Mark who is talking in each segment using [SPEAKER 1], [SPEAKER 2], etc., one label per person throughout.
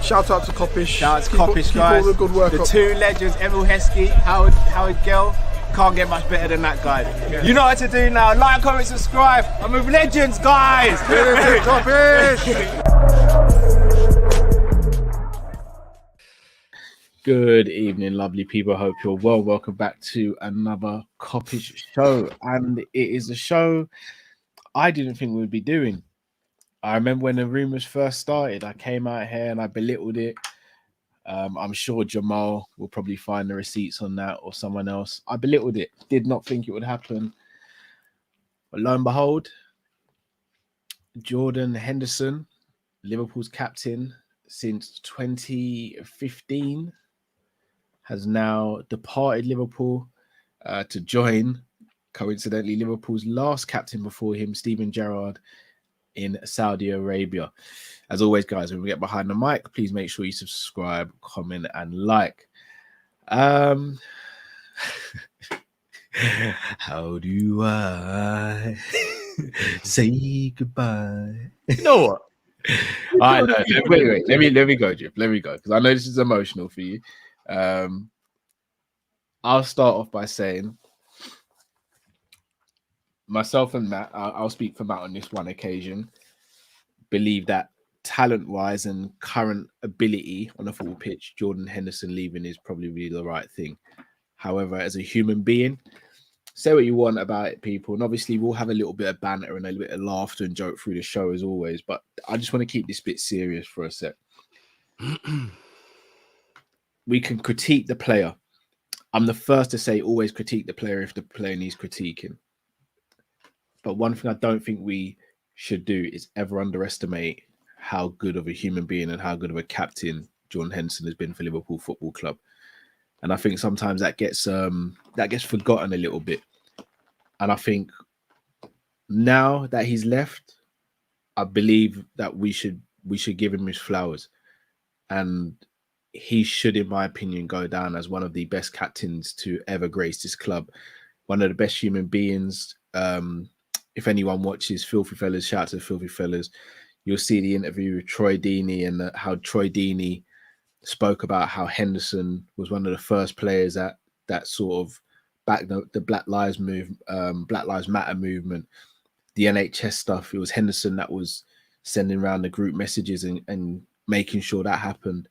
[SPEAKER 1] Shout out to Kop-Ish.
[SPEAKER 2] Shout out to Kopish, guys.
[SPEAKER 1] Keep all the good work
[SPEAKER 2] the
[SPEAKER 1] up.
[SPEAKER 2] two legends, Emil Heskey, Howard Gill. Can't get much better than that guy. Yeah. You know what to do now. Like, comment, subscribe. I'm with legends, guys.
[SPEAKER 1] Kop-Ish.
[SPEAKER 3] Good evening, lovely people. Hope you're well. Welcome back to another Kop-Ish show. And it is a show I didn't think we would be doing. I remember when the rumours first started, I came out here and I belittled it. I'm sure Jamal will probably find the receipts on that or someone else. I belittled it. Did not think it would happen. But lo and behold, Jordan Henderson, Liverpool's captain since 2015, has now departed Liverpool to join, coincidentally, Liverpool's last captain before him, Steven Gerrard, in Saudi Arabia. As always, guys, when we get behind the mic, please make sure you subscribe, comment, and like. How do I say goodbye?
[SPEAKER 2] You know what?
[SPEAKER 3] All right, wait. Let me go, Jip. Let me go, because I know this is emotional for you. I'll start off by saying myself and Matt, I'll speak for Matt on this one occasion, believe that talent-wise and current ability on a football pitch, Jordan Henderson leaving is probably really the right thing. However, as a human being, say what you want about it, people, and obviously we'll have a little bit of banter and a little bit of laughter and joke through the show as always, but I just want to keep this bit serious for a sec. We can critique the player. I'm the first to say always critique the player if the player needs critiquing. But one thing I don't think we should do is ever underestimate how good of a human being and how good of a captain Jordan Henderson has been for Liverpool Football Club. And I think sometimes that gets forgotten a little bit. And I think now that he's left, I believe that we should give him his flowers. And he should, in my opinion, go down as one of the best captains to ever grace this club. One of the best human beings. If anyone watches Filthy Fellas, shout out to the Filthy Fellas, you'll see the interview with Troy Deeney and how Troy Deeney spoke about how Henderson was one of the first players that sort of backed the Black Lives Matter movement, the NHS stuff. It was Henderson that was sending around the group messages and making sure that happened.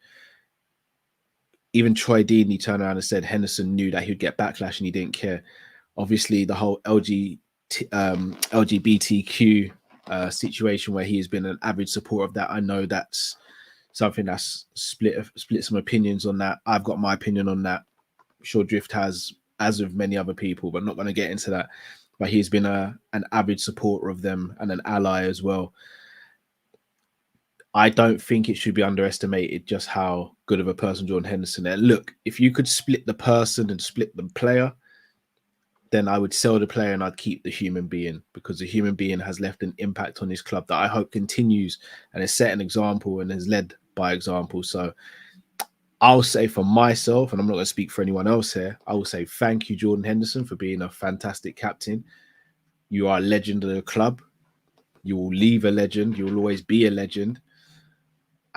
[SPEAKER 3] Even Troy Deeney turned around and said Henderson knew that he'd get backlash and he didn't care. Obviously, the whole LGBTQ situation where he has been an avid supporter of that. I know that's something that's split some opinions on that. I've got my opinion on that. I'm sure Drift has, as with many other people, but I'm not going to get into that. But he's been an avid supporter of them and an ally as well. I don't think it should be underestimated just how good of a person Jordan Henderson is. And look, if you could split the person and split the player, then I would sell the player and I'd keep the human being, because the human being has left an impact on this club that I hope continues and has set an example and has led by example. So I'll say for myself, and I'm not going to speak for anyone else here, I will say thank you, Jordan Henderson, for being a fantastic captain. You are a legend of the club. You will leave a legend. You will always be a legend.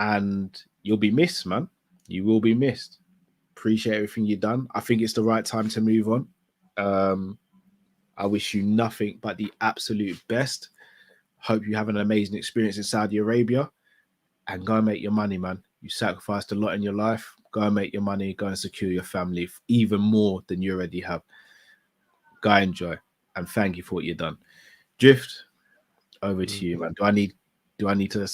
[SPEAKER 3] And you'll be missed, man. You will be missed. Appreciate everything you've done. I think it's the right time to move on. I wish you nothing but the absolute best. Hope you have an amazing experience in Saudi Arabia and go and make your money, man. You sacrificed a lot in your life. Go and make your money. Go and secure your family even more than you already have. Go enjoy. And thank you for what you've done. Drift, over to you, man. Do I need to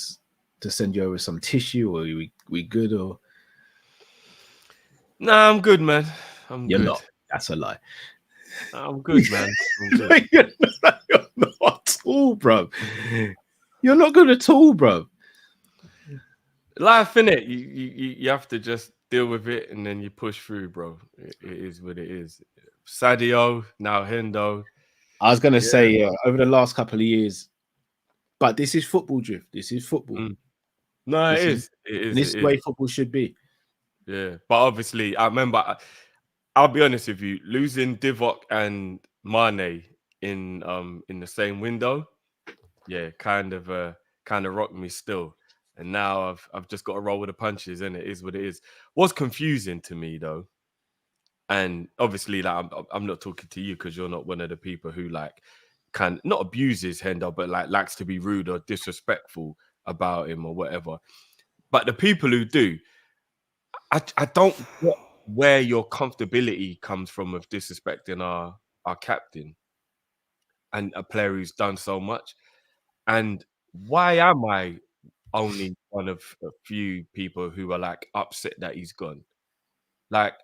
[SPEAKER 3] send you over some tissue, or are we good? Or
[SPEAKER 4] Nah, I'm good, man.
[SPEAKER 3] You're good. Not. That's a lie.
[SPEAKER 4] I'm good, man. I'm good.
[SPEAKER 3] You're not at all, bro. You're not good at all, bro.
[SPEAKER 4] Life, innit? You have to just deal with it and then you push through, bro. It is what it is. Sadio, now Hendo.
[SPEAKER 3] I was gonna say, over the last couple of years, but this is football, Drift. This is football.
[SPEAKER 4] No, it is.
[SPEAKER 3] And this is the way football should be.
[SPEAKER 4] Yeah, but obviously, I remember. I'll be honest with you, losing Divock and Mane in the same window, yeah, kind of rocked me still. and now I've just got to roll with the punches, and it is what it is. What's confusing to me though, and obviously, like I'm not talking to you because you're not one of the people who like can not abuses Hendo, but like likes to be rude or disrespectful about him or whatever. But the people who do, I don't get where your comfortability comes from of disrespecting our captain and a player who's done so much. And why am I only one of a few people who are like upset that he's gone? Like,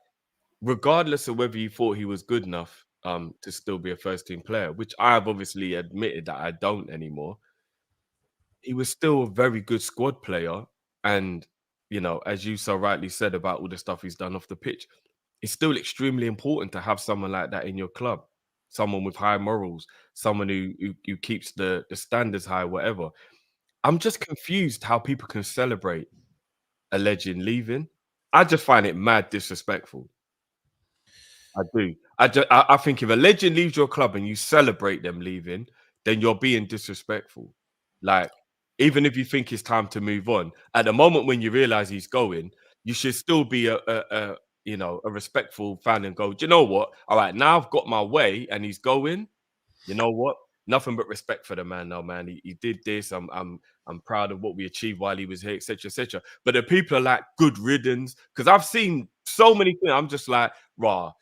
[SPEAKER 4] regardless of whether you thought he was good enough to still be a first team player, which I have obviously admitted that I don't anymore, he was still a very good squad player. And, you know, as you so rightly said about all the stuff he's done off the pitch, it's still extremely important to have someone like that in your club, someone with high morals, someone who keeps the standards high, whatever. I'm just confused how people can celebrate a legend leaving. I just find it mad disrespectful. I do. I think if a legend leaves your club and you celebrate them leaving, then you're being disrespectful. Like, even if you think it's time to move on, at the moment when you realize he's going, you should still be a you know, a respectful fan and go, do you know what? All right, now I've got my way and he's going. You know what? Nothing but respect for the man now, man. He did this. I'm proud of what we achieved while he was here, etc. etc. But the people are like, good riddance. Because I've seen so many things. I'm just like, rah.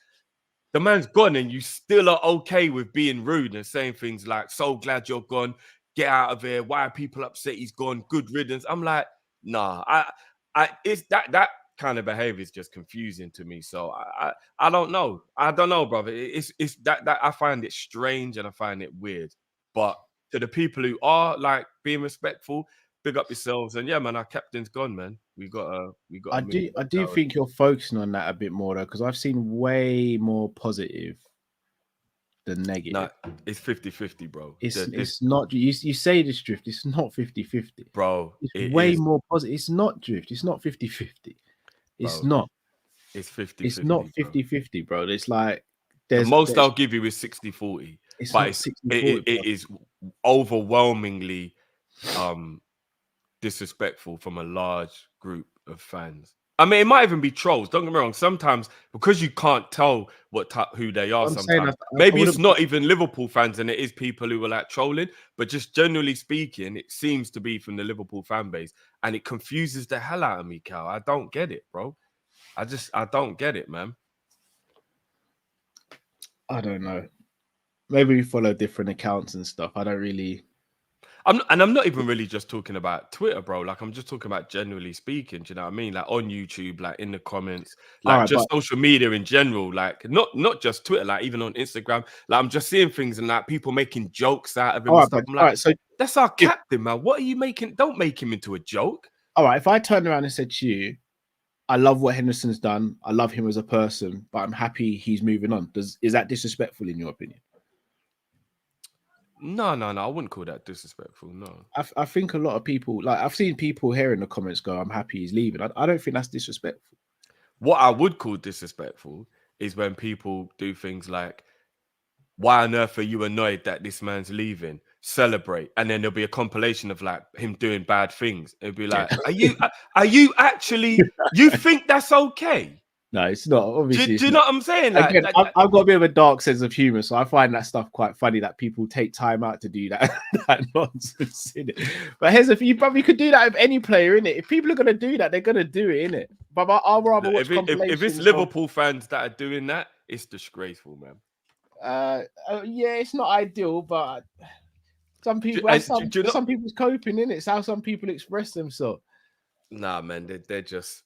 [SPEAKER 4] The man's gone and you still are okay with being rude and saying things like, so glad you're gone, get out of here. Why are people upset he's gone? Good riddance. I'm like, nah, it's that kind of behavior is just confusing to me. So I don't know. I don't know, brother. It's that I find it strange and I find it weird. But to the people who are like being respectful, big up yourselves. And yeah, man, our captain's gone, man. We got
[SPEAKER 3] I do think you're focusing on that a bit more though, because I've seen way more positive than negative.
[SPEAKER 4] No, it's 50-50, bro.
[SPEAKER 3] It's not. You say this, Drift. It's not 50-50,
[SPEAKER 4] bro.
[SPEAKER 3] It's way more positive. It's not, Drift. It's not 50-50. It's
[SPEAKER 4] Bro,
[SPEAKER 3] not.
[SPEAKER 4] It's 50-50.
[SPEAKER 3] It's not 50-50, bro. It's like
[SPEAKER 4] the most I'll give you is 60-40.
[SPEAKER 3] It's
[SPEAKER 4] but
[SPEAKER 3] not 60-40,
[SPEAKER 4] it is overwhelmingly disrespectful from a large group of fans. I mean, it might even be trolls. Don't get me wrong. Sometimes, because you can't tell who they are, sometimes maybe it's not even Liverpool fans, and it is people who are like trolling. But just generally speaking, it seems to be from the Liverpool fan base, and it confuses the hell out of me, Cal. I don't get it, bro. I don't get it, man.
[SPEAKER 3] I don't know. Maybe we follow different accounts and stuff. I don't really.
[SPEAKER 4] I'm not even really just talking about Twitter, bro. Like, I'm just talking about generally speaking. Do you know what I mean? Like on YouTube, like in the comments, like just social media in general. Like not just Twitter, like even on Instagram. Like I'm just seeing things and like people making jokes out of him and stuff. I'm like, so that's our captain, man. What are you making? Don't make him into a joke.
[SPEAKER 3] All right. If I turned around and said to you, I love what Henderson's done. I love him as a person, but I'm happy he's moving on. Is that disrespectful in your opinion?
[SPEAKER 4] No. I wouldn't call that disrespectful. No.
[SPEAKER 3] I think a lot of people, like I've seen people here in the comments go, I'm happy he's leaving. I don't think that's disrespectful.
[SPEAKER 4] What I would call disrespectful is when people do things like, why on earth are you annoyed that this man's leaving? Celebrate. And then there'll be a compilation of like him doing bad things. It'll be like, are you actually, you think that's okay?
[SPEAKER 3] No, it's not. Obviously,
[SPEAKER 4] do you know what I'm saying? Like,
[SPEAKER 3] again, I've got a bit of a dark sense of humor, so I find that stuff quite funny that people take time out to do that, that nonsense in it. But here's you probably could do that with any player in it. If people are gonna do that, they're gonna do it in it. But I'll rather watch compilations.
[SPEAKER 4] If it's Liverpool fans that are doing that, it's disgraceful, man.
[SPEAKER 3] Yeah, it's not ideal, but some people, some people's coping in it. It's how some people express themselves.
[SPEAKER 4] Nah, man, they're just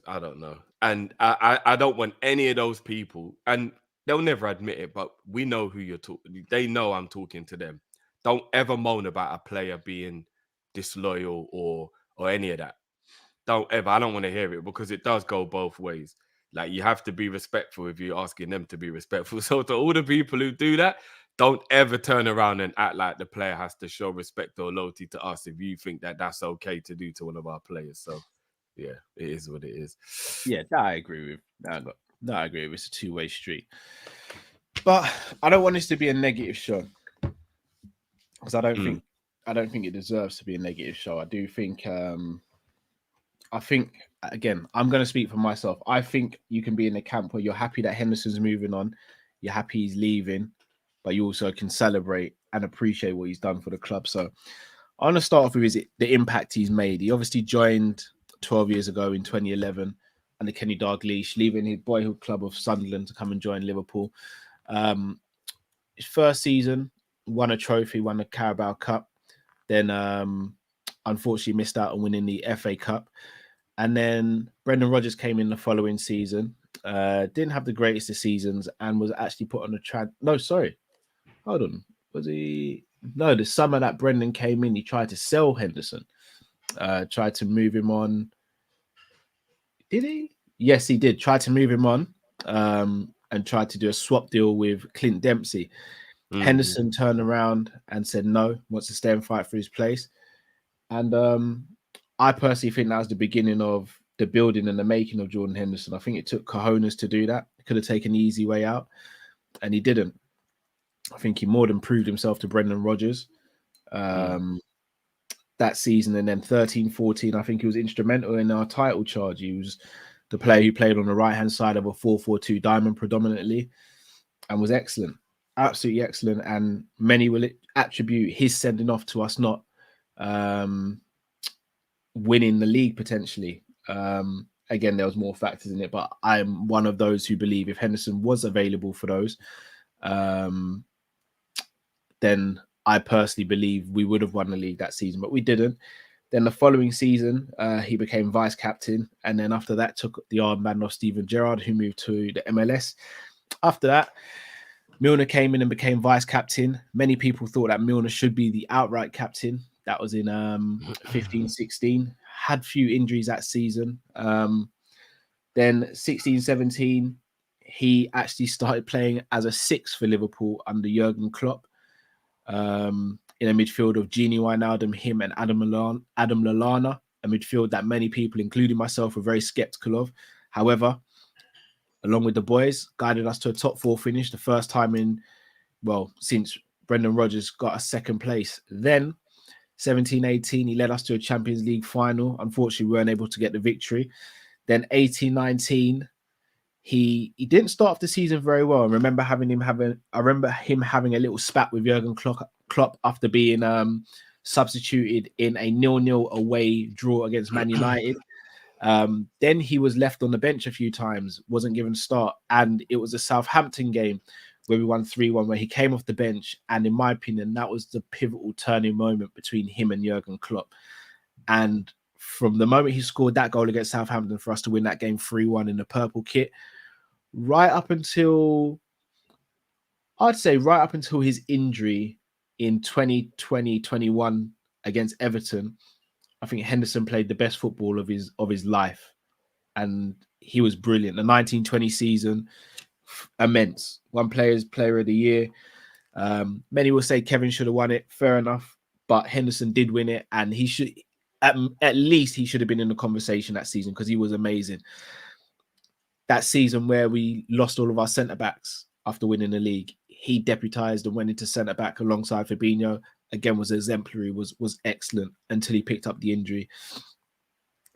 [SPEAKER 4] I don't know. And I don't want any of those people, and they'll never admit it, but we know who you're talking. They know I'm talking to them. Don't ever moan about a player being disloyal or any of that. Don't ever. I don't want to hear it, because it does go both ways. Like, you have to be respectful if you're asking them to be respectful. So to all the people who do that, don't ever turn around and act like the player has to show respect or loyalty to us if you think that that's okay to do to one of our players. So yeah, it is what it is.
[SPEAKER 3] Yeah, that I agree with. That I agree with. It's a two-way street. But I don't want this to be a negative show, because I don't think I don't think it deserves to be a negative show. I do think I think again, I'm going to speak for myself. I think you can be in a camp where you're happy that Henderson's moving on, you're happy he's leaving, but you also can celebrate and appreciate what he's done for the club. So I want to start off with the impact he's made. He obviously joined 12 years ago in 2011 under Kenny Dalglish, leaving his boyhood club of Sunderland to come and join Liverpool. His first season, won a trophy, won the Carabao Cup, then unfortunately missed out on winning the FA Cup. And then Brendan Rodgers came in the following season, didn't have the greatest of seasons, and was actually put on a hold on. Was he? No, the summer that Brendan came in, he tried to sell Henderson, tried to move him on. Did he? Yes, he did. Tried to move him on and tried to do a swap deal with Clint Dempsey. Henderson turned around and said no, wants to stay and fight for his place. And I personally think that was the beginning of the building and the making of Jordan Henderson. I think it took cojones to do that. He could have taken the easy way out, and he didn't. I think he more than proved himself to Brendan Rodgers that season. And then 13-14, I think he was instrumental in our title charge. He was the player who played on the right-hand side of a 4-4-2 diamond predominantly and was excellent, absolutely excellent. And many will attribute his sending off to us not winning the league potentially. Again, there was more factors in it, but I'm one of those who believe if Henderson was available for those, then I personally believe we would have won the league that season, but we didn't. Then the following season, he became vice captain, and then after that took the armband off Steven Gerrard, who moved to the MLS. After that, Milner came in and became vice captain. Many people thought that Milner should be the outright captain. That was in 15-16. Had few injuries that season. Then 16-17, he actually started playing as a 6 for Liverpool under Jurgen Klopp. In a midfield of Gini Wijnaldum, him and Adam Lallana, a midfield that many people, including myself, were very skeptical of. However, along with the boys, guided us to a top 4 finish, the first time since Brendan Rodgers got a second place. Then 17-18, he led us to a Champions League final. Unfortunately, we weren't able to get the victory. Then 18-19, he didn't start off the season very well. I remember him having a little spat with Jurgen Klopp after being substituted in a 0-0 away draw against Man United. Then he was left on the bench a few times, wasn't given a start, and it was a Southampton game where we won 3-1, where he came off the bench, and in my opinion, that was the pivotal turning moment between him and Jurgen Klopp. And from the moment he scored that goal against Southampton for us to win that game 3-1 in the purple kit, right up until his injury in 2020-21 against Everton, I think Henderson played the best football of his life, and he was brilliant. The 1920 season, immense. One player of the year. Many will say Kevin should have won it. Fair enough, but Henderson did win it, and he should at least he should have been in the conversation that season because he was amazing. That season where we lost all of our centre backs after winning the league, he deputized and went into centre back alongside Fabinho. Again, was exemplary, was excellent until he picked up the injury.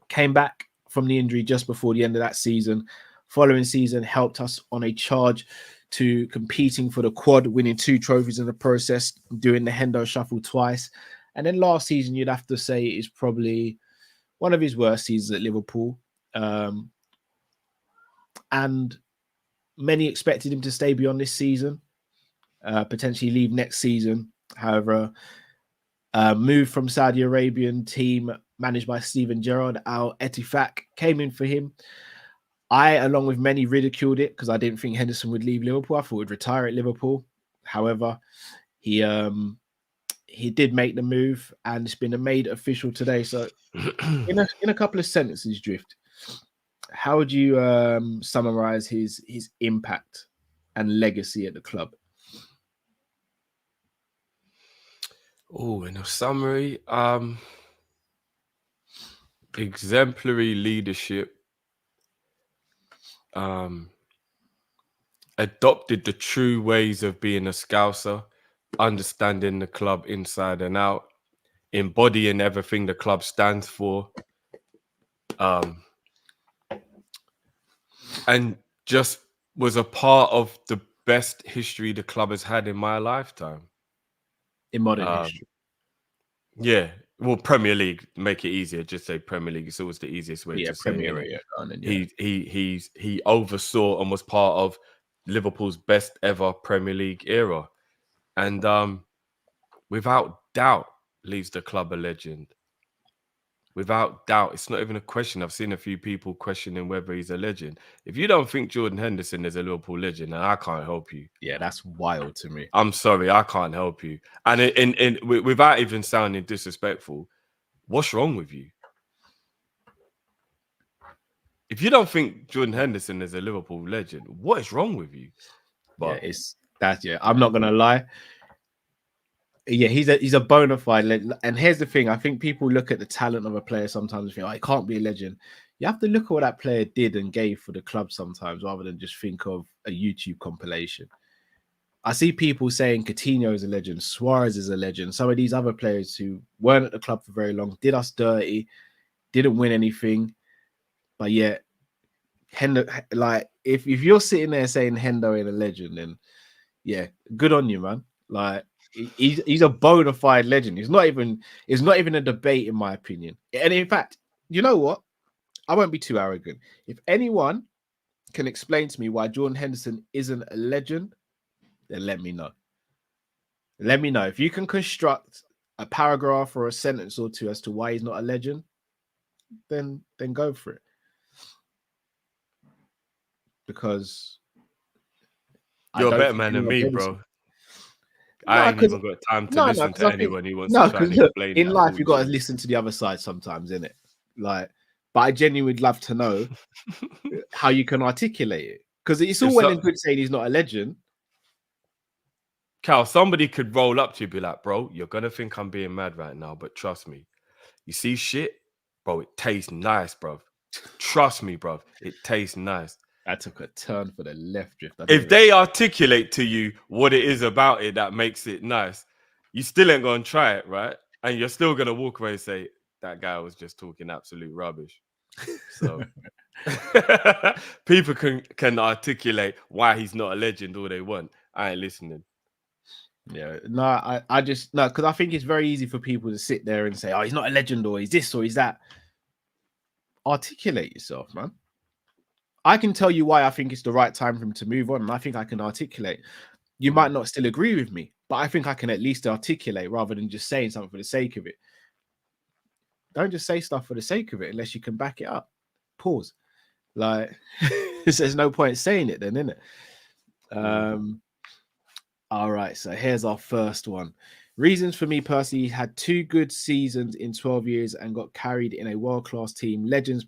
[SPEAKER 3] Came back from the injury just before the end of that season. Following season helped us on a charge to competing for the quad, winning 2 trophies in the process, doing the Hendo Shuffle twice. And then last season, you'd have to say is probably one of his worst seasons at Liverpool. And many expected him to stay beyond this season, potentially leave next season. However, moved from Saudi Arabian team managed by Steven Gerrard, Al Ettifaq, came in for him. I, along with many, ridiculed it because I didn't think Henderson would leave Liverpool. I thought he'd retire at Liverpool. However, he did make the move, and it's been made official today. So, in a couple of sentences, Drift, how would you summarize his impact and legacy at the club?
[SPEAKER 4] Oh, in a summary, exemplary leadership, adopted the true ways of being a Scouser, understanding the club inside and out, embodying everything the club stands for, and just was a part of the best history the club has had in my lifetime.
[SPEAKER 3] In modern history.
[SPEAKER 4] Yeah. Well, Premier League, make it easier. Just say Premier League. It's always the easiest way to say it. He oversaw and was part of Liverpool's best ever Premier League era. And without doubt, leaves the club a legend. Without doubt, it's not even a question. I've seen a few people questioning whether he's a legend. If you don't think Jordan Henderson is a Liverpool legend, then I can't help you.
[SPEAKER 3] Yeah, that's wild to me.
[SPEAKER 4] I'm sorry, I can't help you. And without even sounding disrespectful, what's wrong with you? If you don't think Jordan Henderson is a Liverpool legend, what is wrong with you?
[SPEAKER 3] But I'm not gonna lie. Yeah, he's a bona fide legend. And here's the thing: I think people look at the talent of a player sometimes and think, "Oh, he can't be a legend." You have to look at what that player did and gave for the club sometimes, rather than just think of a YouTube compilation. I see people saying Coutinho is a legend, Suarez is a legend. Some of these other players who weren't at the club for very long, did us dirty, didn't win anything, but yet, like if you're sitting there saying Hendo ain't a legend, then yeah, good on you, man. Like. He's a bona fide legend. It's not even a debate, in my opinion. And in fact, you know what? I won't be too arrogant. If anyone can explain to me why Jordan Henderson isn't a legend, then let me know. Let me know. If you can construct a paragraph or a sentence or two as to why he's not a legend, then go for it. Because
[SPEAKER 4] you're a better man than me, bro. I ain't even got time to listen to anyone who wants to try and explain.
[SPEAKER 3] In life, you got to listen to the other side sometimes, innit? Like, but I genuinely would love to know how you can articulate it, because it's all well and good saying he's not a legend.
[SPEAKER 4] Cal, somebody could roll up to you and be like, "Bro, you're gonna think I'm being mad right now, but trust me, you see shit, bro. It tastes nice, bro. Trust me, bro. It tastes nice."
[SPEAKER 3] That took a turn for the left drift.
[SPEAKER 4] If they articulate to you what it is about it that makes it nice, you still ain't gonna try it, right? And you're still gonna walk away and say, that guy was just talking absolute rubbish. So people can articulate why he's not a legend all they want. I ain't listening.
[SPEAKER 3] Yeah, no, I just no, because I think it's very easy for people to sit there and say, "Oh, he's not a legend," or "He's this," or "He's that." Articulate yourself, man. I can tell you why I think it's the right time for him to move on, and I think I can articulate. You might not still agree with me, but I think I can at least articulate rather than just saying something for the sake of it. Don't just say stuff for the sake of it unless you can back it up. Pause. Like, there's no point saying it then, isn't it? All right, so here's our first one. Reasons for me personally: had 2 good seasons in 12 years and got carried in a world-class team. Legend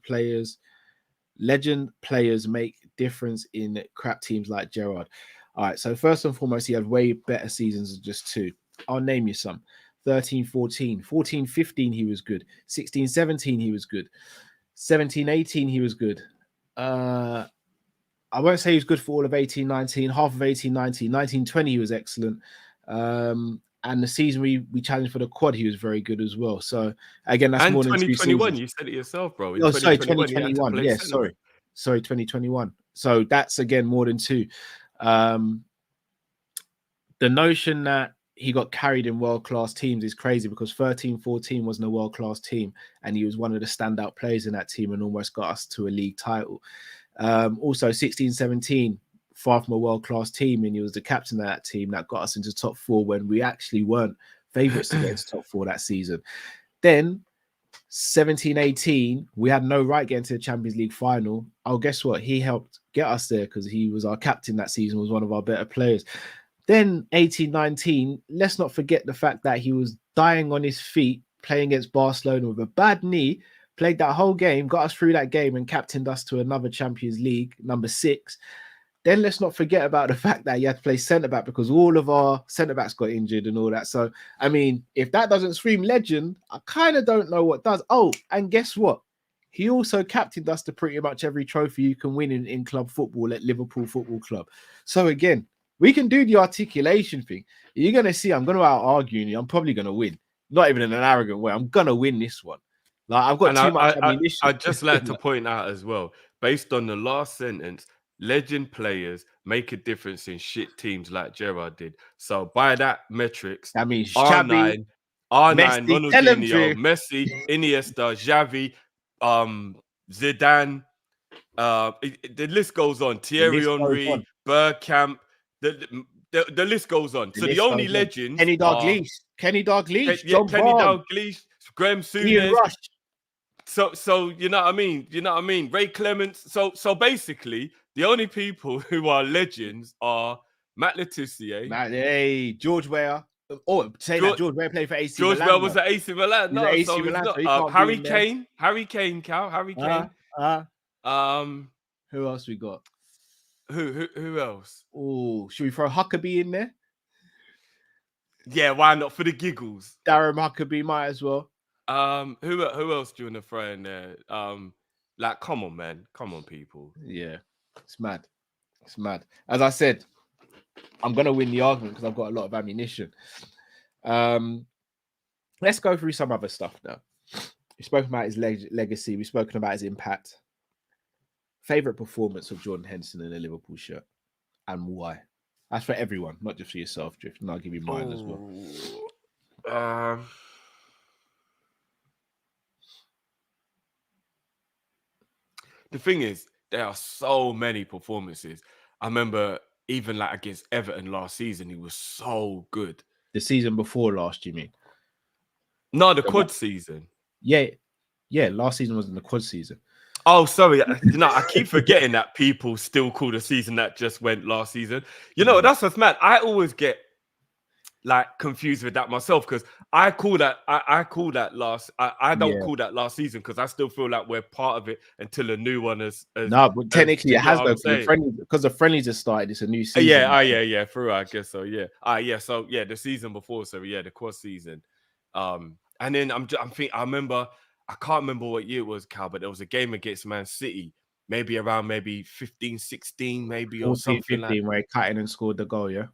[SPEAKER 3] players make difference in crap teams like Gerrard. All right, so first and foremost, he had way better seasons than just 2. I'll name you some. 13-14, 14-15 he was good. 16-17 he was good. 17-18 he was good. I won't say he was good for all of 18-19, half of 18-19, 19-20 he was excellent. And the season we challenged for the quad, he was very good as well. So again, that's
[SPEAKER 4] and
[SPEAKER 3] more than
[SPEAKER 4] 2021. You said it yourself, bro.
[SPEAKER 3] Oh, sorry, 2021. Yeah, sorry, 2021. So that's again more than 2. The notion that he got carried in world-class teams is crazy, because 13-14 wasn't a world-class team, and he was one of the standout players in that team and almost got us to a league title. Also 16-17. Far from a world-class team, and he was the captain of that team that got us into top 4 when we actually weren't favourites to get into top 4 that season. Then 17-18, we had no right getting to the Champions League final. Oh, guess what? He helped get us there because he was our captain that season, was one of our better players. Then 18-19, let's not forget the fact that he was dying on his feet, playing against Barcelona with a bad knee, played that whole game, got us through that game and captained us to another Champions League, number 6. Then let's not forget about the fact that he had to play centre-back because all of our centre-backs got injured and all that. So, I mean, if that doesn't scream legend, I kind of don't know what does. Oh, and guess what? He also captained us to pretty much every trophy you can win in club football at Liverpool Football Club. So, again, we can do the articulation thing. You're going to see I'm going to out-argue you. I'm probably going to win. not even in an arrogant way. I'm gonna win this one. Like I've got
[SPEAKER 4] And
[SPEAKER 3] too much
[SPEAKER 4] I
[SPEAKER 3] ammunition.
[SPEAKER 4] just like to point out as well, based on the last sentence, legend players make a difference in shit teams like Gerrard did. So by that metrics,
[SPEAKER 3] That means Xavi,
[SPEAKER 4] R9, R9,
[SPEAKER 3] Messi, tell him,
[SPEAKER 4] Ronaldinho,
[SPEAKER 3] Drew.
[SPEAKER 4] Messi, Iniesta, Xavi, Zidane. The list goes on.
[SPEAKER 3] The
[SPEAKER 4] Thierry
[SPEAKER 3] list goes
[SPEAKER 4] Henry,
[SPEAKER 3] on.
[SPEAKER 4] Bergkamp. The list goes on. So the
[SPEAKER 3] List
[SPEAKER 4] only
[SPEAKER 3] goes on.
[SPEAKER 4] legends
[SPEAKER 3] Kenny
[SPEAKER 4] are
[SPEAKER 3] Dalglish, John
[SPEAKER 4] Kenny
[SPEAKER 3] Barnes,
[SPEAKER 4] Dalglish, Graham
[SPEAKER 3] Ian
[SPEAKER 4] Souness.
[SPEAKER 3] Rush.
[SPEAKER 4] So you know what I mean? You know what I mean? Ray Clements. So basically, the only people who are legends are Matt Letizia.
[SPEAKER 3] Hey, George Weah. Oh, say that George Weah played for AC
[SPEAKER 4] George
[SPEAKER 3] Milan.
[SPEAKER 4] Bell was at AC Milan.
[SPEAKER 3] He's
[SPEAKER 4] No,
[SPEAKER 3] at AC
[SPEAKER 4] so he's
[SPEAKER 3] Milan,
[SPEAKER 4] not.
[SPEAKER 3] so he can't
[SPEAKER 4] Harry
[SPEAKER 3] be in there.
[SPEAKER 4] Kane. Harry Kane, Cal. Harry Kane.
[SPEAKER 3] Who else we got?
[SPEAKER 4] Who else?
[SPEAKER 3] Oh, should we throw Huckabee in there?
[SPEAKER 4] Yeah, why not for the giggles?
[SPEAKER 3] Darren Huckabee might as well.
[SPEAKER 4] Who else do you want to throw in there? Like, come on, man, come on, people.
[SPEAKER 3] Yeah, it's mad. It's mad. As I said, I'm gonna win the argument because I've got a lot of ammunition. Let's go through some other stuff now. We've spoken about his legacy. We've spoken about his impact. Favorite performance of Jordan Henderson in a Liverpool shirt, and why? That's for everyone, not just for yourself, Drift. And I'll give you mine as well.
[SPEAKER 4] The thing is, there are so many performances. I remember even like against Everton last season, he was so good.
[SPEAKER 3] The season before last, you mean?
[SPEAKER 4] No, the quad season.
[SPEAKER 3] Yeah. Last season was in the quad season.
[SPEAKER 4] Oh, sorry. You know, I keep forgetting that people still call the season that just went last season. You know, that's what's mad. I always get like confused with that myself because I call that last. I don't call that last season because I still feel like we're part of it until a new one has.
[SPEAKER 3] No, but technically it has though because the friendlies have started. It's a new season.
[SPEAKER 4] Yeah. Through I guess so. Yeah. So yeah, the season before. So yeah, the quad season. And then I'm thinking. I remember. I can't remember what year it was, Cal, but there was a game against Man City, maybe around 15, 16, maybe, or
[SPEAKER 3] 14,
[SPEAKER 4] something
[SPEAKER 3] 15,
[SPEAKER 4] like that.
[SPEAKER 3] Where he cut in and scored the goal, yeah?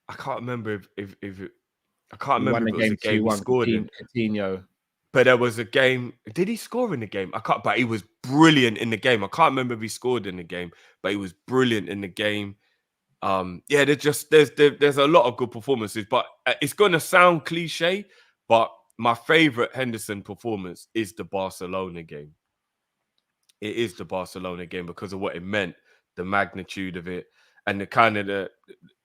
[SPEAKER 4] I can't remember if I can't remember if it was a game he
[SPEAKER 3] 2-1,
[SPEAKER 4] scored in.
[SPEAKER 3] Coutinho.
[SPEAKER 4] But there was a game. Did he score in the game? I can't. But he was brilliant in the game. I can't remember if he scored in the game, but he was brilliant in the game. Yeah, there's a lot of good performances, but it's going to sound cliche, but my favorite Henderson performance is the Barcelona game. It is the Barcelona game because of what it meant, the magnitude of it, and the kind of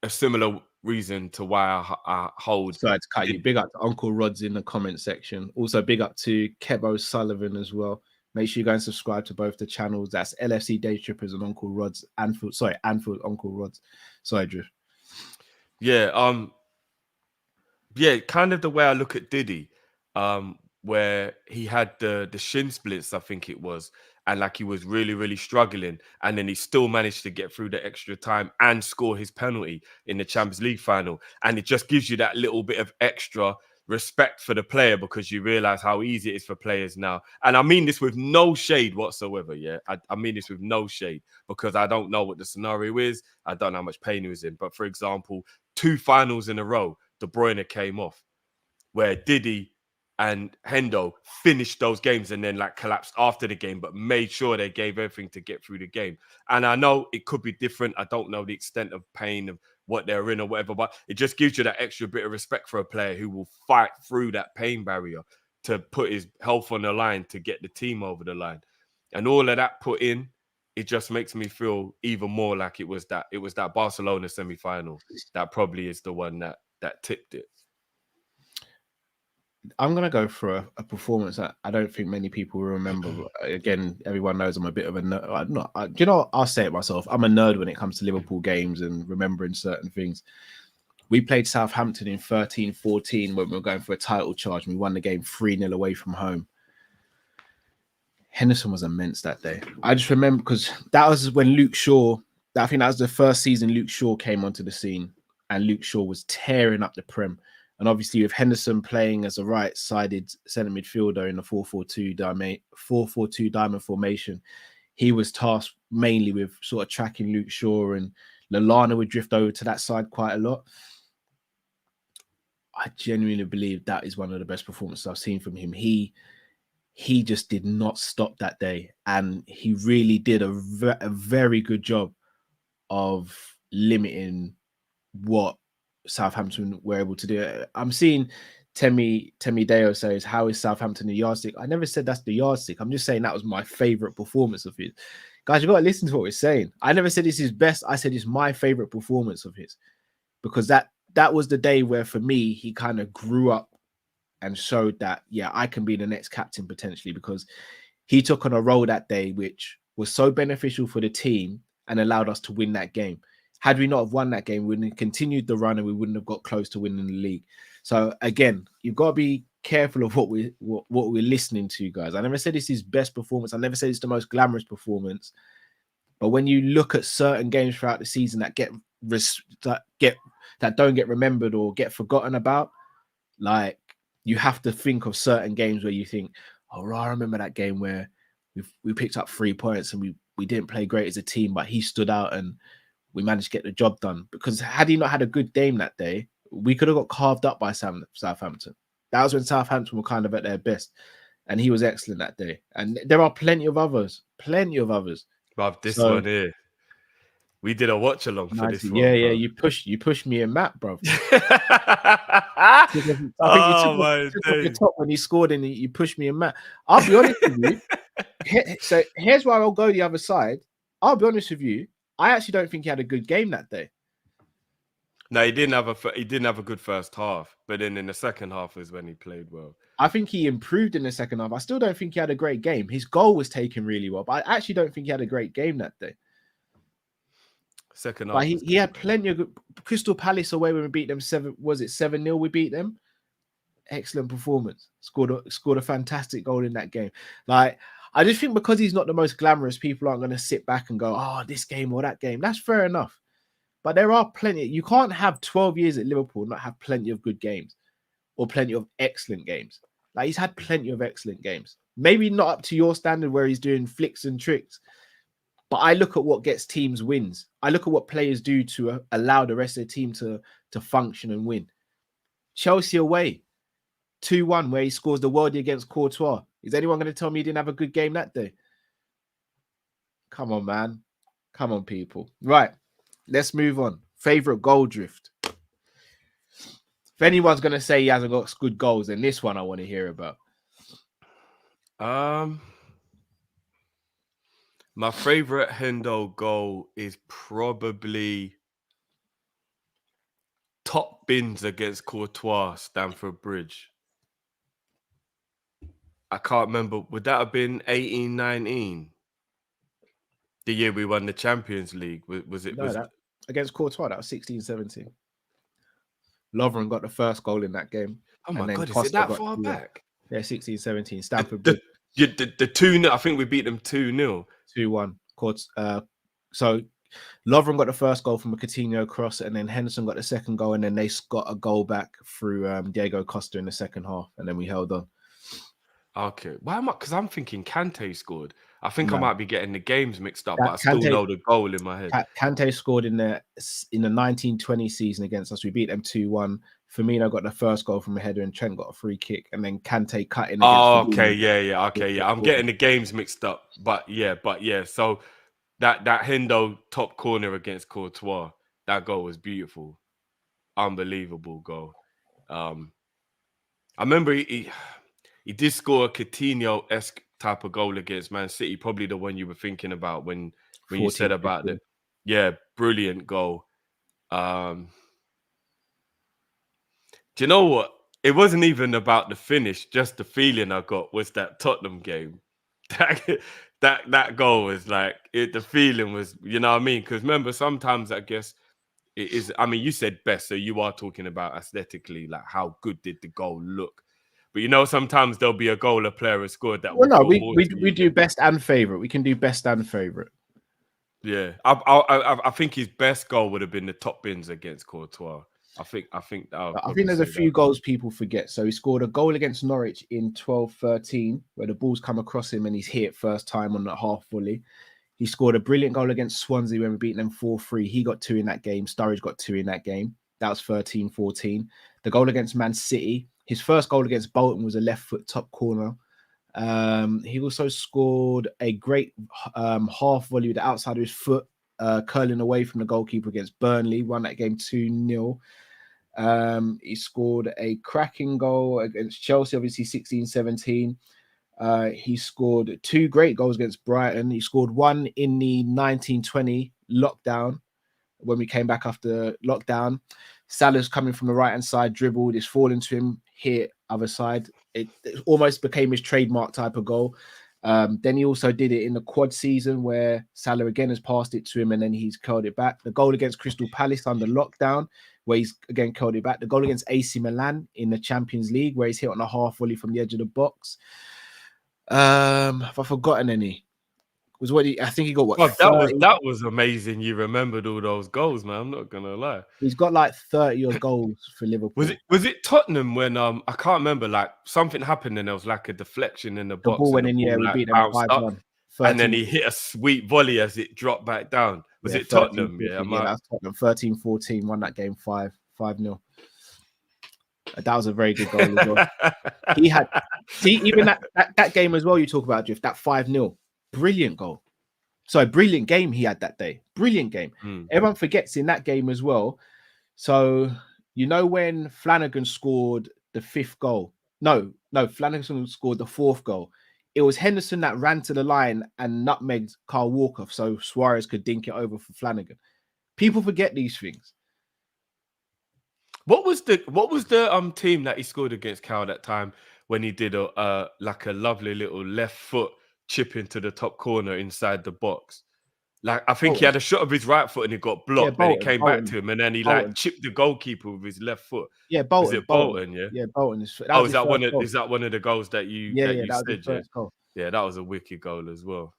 [SPEAKER 4] a similar reason to why I hold.
[SPEAKER 3] Sorry to cut you. Big up to Uncle Rod's in the comment section. Also, big up to Kev O'Sullivan as well. Make sure you go and subscribe to both the channels. That's LFC Day Trippers and Uncle Rod's Anfield Uncle Rod's. Sorry, Drew.
[SPEAKER 4] Yeah, yeah, kind of the way I look at Diddy. Where he had the shin splits, I think it was, and like he was really, really struggling, and then he still managed to get through the extra time and score his penalty in the Champions League final. And it just gives you that little bit of extra respect for the player because you realize how easy it is for players now. And I mean this with no shade whatsoever. Yeah, I mean this with no shade because I don't know what the scenario is. I don't know how much pain he was in. But for example, 2 finals in a row, De Bruyne came off, where Diddy and Hendo finished those games and then like collapsed after the game, but made sure they gave everything to get through the game. And I know it could be different. I don't know the extent of pain of what they're in or whatever, but it just gives you that extra bit of respect for a player who will fight through that pain barrier to put his health on the line to get the team over the line. And all of that put in, it just makes me feel even more like it was that Barcelona semi-final that probably is the one that tipped it.
[SPEAKER 3] I'm going to go for a performance that I don't think many people will remember. But again, everyone knows I'm a bit of a nerd. You know, I'll say it myself. I'm a nerd when it comes to Liverpool games and remembering certain things. We played Southampton in 13-14 when we were going for a title charge. And we won the game 3-0 away from home. Henderson was immense that day. I just remember because that was when Luke Shaw, I think that was the first season Luke Shaw came onto the scene. And Luke Shaw was tearing up the Prem. And obviously with Henderson playing as a right-sided centre midfielder in the 4-4-2 diamond formation, he was tasked mainly with sort of tracking Luke Shaw, and Lallana would drift over to that side quite a lot. I genuinely believe that is one of the best performances I've seen from him. He just did not stop that day, and he really did a very good job of limiting what Southampton were able to do. I'm seeing Temi Deo says, "How is Southampton the yardstick?" I never said that's the yardstick. I'm just saying that was my favorite performance of his. Guys, you got to listen to what we're saying. I never said it's his best. I said it's my favorite performance of his, because that was the day where, for me, he kind of grew up and showed that, yeah, I can be the next captain potentially, because he took on a role that day which was so beneficial for the team and allowed us to win that game. Had we not have won that game, we wouldn't have continued the run and we wouldn't have got close to winning the league. So again, you've got to be careful of what we're listening to, guys. I never said it's his best performance. I never said it's the most glamorous performance. But when you look at certain games throughout the season that don't get remembered or get forgotten about, like, you have to think of certain games where you think, oh, I remember that game where we picked up 3 points and we didn't play great as a team, but he stood out and we managed to get the job done. Because had he not had a good game that day, we could have got carved up by Southampton. That was when Southampton were kind of at their best, and he was excellent that day. And there are plenty of others.
[SPEAKER 4] But this one here, we did a watch along for this one.
[SPEAKER 3] Yeah, you pushed me and Matt, bro.
[SPEAKER 4] I think you took
[SPEAKER 3] off the top when he scored, and you pushed me and Matt. I'll be honest with you. So here's where I'll go the other side. I'll be honest with you. I actually don't think he had a good game that day.
[SPEAKER 4] No, he didn't have a good first half, but then in the second half is when he played well.
[SPEAKER 3] I think he improved in the second half. I still don't think he had a great game. His goal was taken really well, but I actually don't think he had a great game that day.
[SPEAKER 4] Second half,
[SPEAKER 3] but he had plenty of good. Crystal Palace away when we beat them 7-0? We beat them. Excellent performance. Scored a fantastic goal in that game. Like, I just think because he's not the most glamorous, people aren't going to sit back and go, oh, this game or that game. That's fair enough. But there are plenty. You can't have 12 years at Liverpool and not have plenty of good games or plenty of excellent games. Like, he's had plenty of excellent games. Maybe not up to your standard where he's doing flicks and tricks. But I look at what gets teams wins. I look at what players do to allow the rest of the team to function and win. Chelsea away, 2-1, where he scores the worldie against Courtois. Is anyone going to tell me he didn't have a good game that day? Come on, man. Come on, people. Right. Let's move on. Favorite goal drift. If anyone's going to say he hasn't got good goals, then this one I want to hear about.
[SPEAKER 4] My favorite Hendo goal is probably top bins against Courtois, Stamford Bridge. I can't remember. Would that have been 18-19? The year we won the Champions League? Was it?
[SPEAKER 3] No, against Courtois, that was 16-17. Lovren got the first goal in that game.
[SPEAKER 4] Oh my God, is it that far back?
[SPEAKER 3] Yeah, 16-17. Stamford Bridge.
[SPEAKER 4] The 2-0, I think we beat them 2-0.
[SPEAKER 3] 2-1. So Lovren got the first goal from a Coutinho cross, and then Henderson got the second goal, and then they got a goal back through Diego Costa in the second half, and then we held on.
[SPEAKER 4] Okay. Why am I? Because I'm thinking Kante scored. I think I might be getting the games mixed up, but I still know the goal in my head.
[SPEAKER 3] Kante scored in the 1920 season against us. We beat them 2-1. Firmino got the first goal from a header, and Trent got a free kick, and then Kante cut in.
[SPEAKER 4] Okay, yeah. I'm getting the games mixed up, but yeah. So that Hendo top corner against Courtois, that goal was beautiful, unbelievable goal. I remember he did score a Coutinho-esque type of goal against Man City, probably the one you were thinking about when you said about it. Yeah, brilliant goal. Do you know what? It wasn't even about the finish, just the feeling I got was that Tottenham game. That goal was like, the feeling was, you know what I mean? Because remember, sometimes I guess it is, I mean, you said best, so you are talking about aesthetically, like how good did the goal look? But you know, sometimes there'll be a goal a player has scored that.
[SPEAKER 3] Well, no, we do best and favorite. We can do best and favorite.
[SPEAKER 4] Yeah, I think his best goal would have been the top bins against Courtois. I think there's a few goals people forget. So he scored a goal against Norwich in 12-13, where the ball's come across him and he's hit first time on the half volley. He scored a brilliant goal against Swansea when we beat them 4-3. He got 2 in that game. Sturridge got 2 in that game. That was 13-14.
[SPEAKER 3] The goal against Man City. His first goal against Bolton was a left foot top corner. He also scored a great half volley with the outside of his foot, curling away from the goalkeeper against Burnley, won that game 2-0. He scored a cracking goal against Chelsea, obviously 16-17. He scored 2 great goals against Brighton. He scored one in the 1920 lockdown when we came back after lockdown. Salah's coming from the right-hand side, dribbled, it's falling to him, hit other side. It almost became his trademark type of goal. Then he also did it in the quad season where Salah again has passed it to him and then he's curled it back. The goal against Crystal Palace under lockdown where he's again curled it back. The goal against AC Milan in the Champions League where he's hit on a half volley from the edge of the box. Have I forgotten any? Was what I think he got what?
[SPEAKER 4] That was amazing. You remembered all those goals, man. I'm not gonna lie.
[SPEAKER 3] He's got like 30 odd goals for Liverpool.
[SPEAKER 4] Was it Tottenham when I can't remember, like something happened and there was like a deflection in the box.
[SPEAKER 3] Ball went in,
[SPEAKER 4] we
[SPEAKER 3] beat them
[SPEAKER 4] bounced
[SPEAKER 3] 5-1.
[SPEAKER 4] And then he hit a sweet volley as it dropped back down. Was it 13, Tottenham?
[SPEAKER 3] 14, that's Tottenham. 13-14, won that game 5-0. That was a very good goal as well. He had even that game as well. You talk about Drift, that 5-0, brilliant goal. Sorry, brilliant game he had that day. Brilliant game. Everyone forgets in that game as well. So you know when Flanagan scored the 5th goal? No, Flanagan scored the 4th goal. It was Henderson that ran to the line and nutmegged Kyle Walker so Suarez could dink it over for Flanagan. People forget these things.
[SPEAKER 4] What was the team that he scored against Cal that time when he did a lovely little left foot chip into the top corner inside the box? Like I think he had a shot of his right foot and it got blocked, and it came back to him, and then he like chipped the goalkeeper with his left foot.
[SPEAKER 3] Yeah, Bolton.
[SPEAKER 4] Was it Bolton? Yeah,
[SPEAKER 3] yeah, Bolton.
[SPEAKER 4] Is that one of the goals that you said? Yeah,
[SPEAKER 3] goal.
[SPEAKER 4] Yeah, that was a wicked goal as well.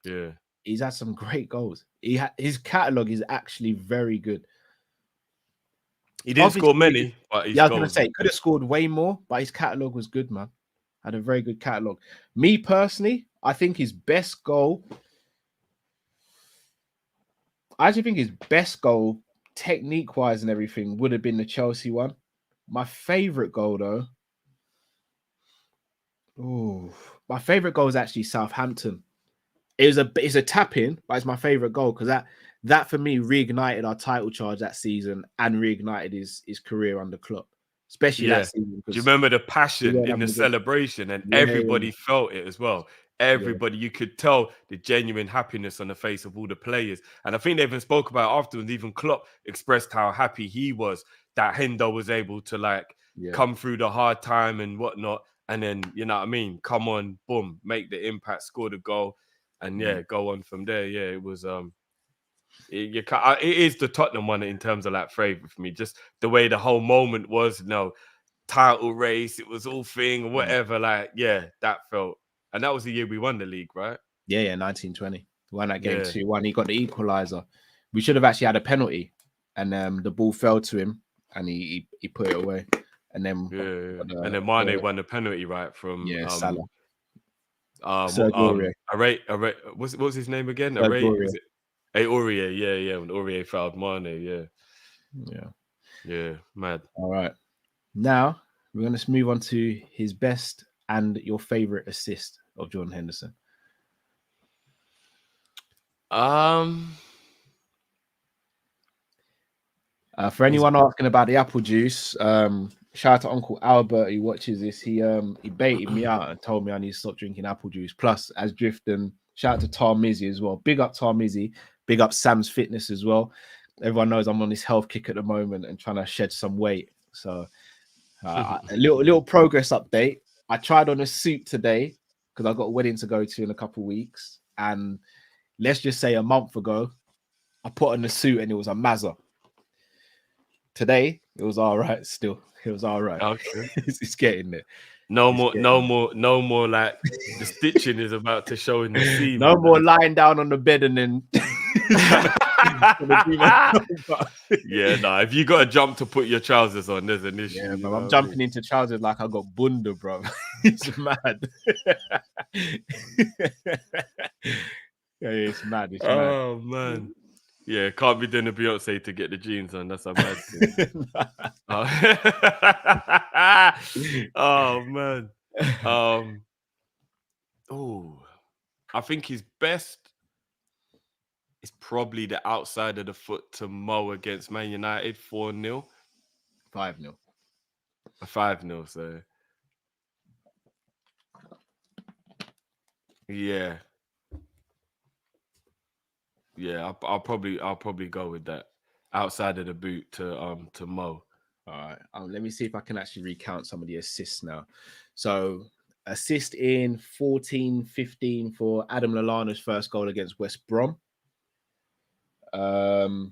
[SPEAKER 4] Yeah,
[SPEAKER 3] he's had some great goals. His catalogue is actually very good.
[SPEAKER 4] He didn't score many, but
[SPEAKER 3] I was going to say, could have scored way more, but his catalogue was good, man. Had a very good catalogue. Me personally, I think his best goal, technique-wise and everything, would have been the Chelsea one. My favourite goal, though, my favourite goal is actually Southampton. It's a tap-in, but it's my favourite goal because that for me reignited our title charge that season and reignited his career under Klopp, especially that season.
[SPEAKER 4] Do you remember the passion in the celebration? And everybody felt it as well. Everybody, you could tell the genuine happiness on the face of all the players. And I think they even spoke about it afterwards. Even Klopp expressed how happy he was that Hendo was able to come through the hard time and whatnot. And then, you know what I mean? Come on, boom, make the impact, score the goal, and go on from there. Yeah, it was it is the Tottenham one in terms of like favourite for me. Just the way the whole moment was, title race, it was all thing, whatever. That felt, and that was the year we won the league, right?
[SPEAKER 3] Yeah, 1920. Won that game 2-1. He got the equaliser. We should have actually had a penalty, and the ball fell to him, and he put it away. And then
[SPEAKER 4] and then Mane won the penalty, right? From
[SPEAKER 3] Salah.
[SPEAKER 4] What was his name again? Aurier, yeah. When Aurier fouled Mane, yeah, mad.
[SPEAKER 3] All right, now we're going to move on to his best and your favorite assist of Jordan Henderson. For anyone asking about the apple juice, shout out to Uncle Albert. He watches this. He baited me out and told me I need to stop drinking apple juice. Plus, as Drift, and shout out to Tar Mizzy as well. Big up Tar Mizzy. Big up Sam's Fitness as well. Everyone knows I'm on this health kick at the moment and trying to shed some weight. So a little progress update. I tried on a suit today because I've got a wedding to go to in a couple of weeks. And let's just say a month ago, I put on the suit and it was a Mazza. Today, it was all right still. It was all right.
[SPEAKER 4] Okay.
[SPEAKER 3] It's getting there.
[SPEAKER 4] No more like the stitching is about to show in the seam.
[SPEAKER 3] No more lying down on the bed and then
[SPEAKER 4] if you got to jump to put your trousers on, there's an issue.
[SPEAKER 3] Yeah, bro, I'm jumping into trousers like I got bunda, bro. It's mad. It's mad.
[SPEAKER 4] Oh man. Yeah, can't be doing a Beyonce to get the jeans on. That's a bad thing. Oh man. Oh, I think his best is probably the outside of the foot to Mo against Man United 4-0.
[SPEAKER 3] 5-0.
[SPEAKER 4] 5-0. So yeah. Yeah, I'll probably go with that. Outside of the boot to Mo.
[SPEAKER 3] All right. Let me see if I can actually recount some of the assists now. So assist in 14-15 for Adam Lallana's first goal against West Brom. The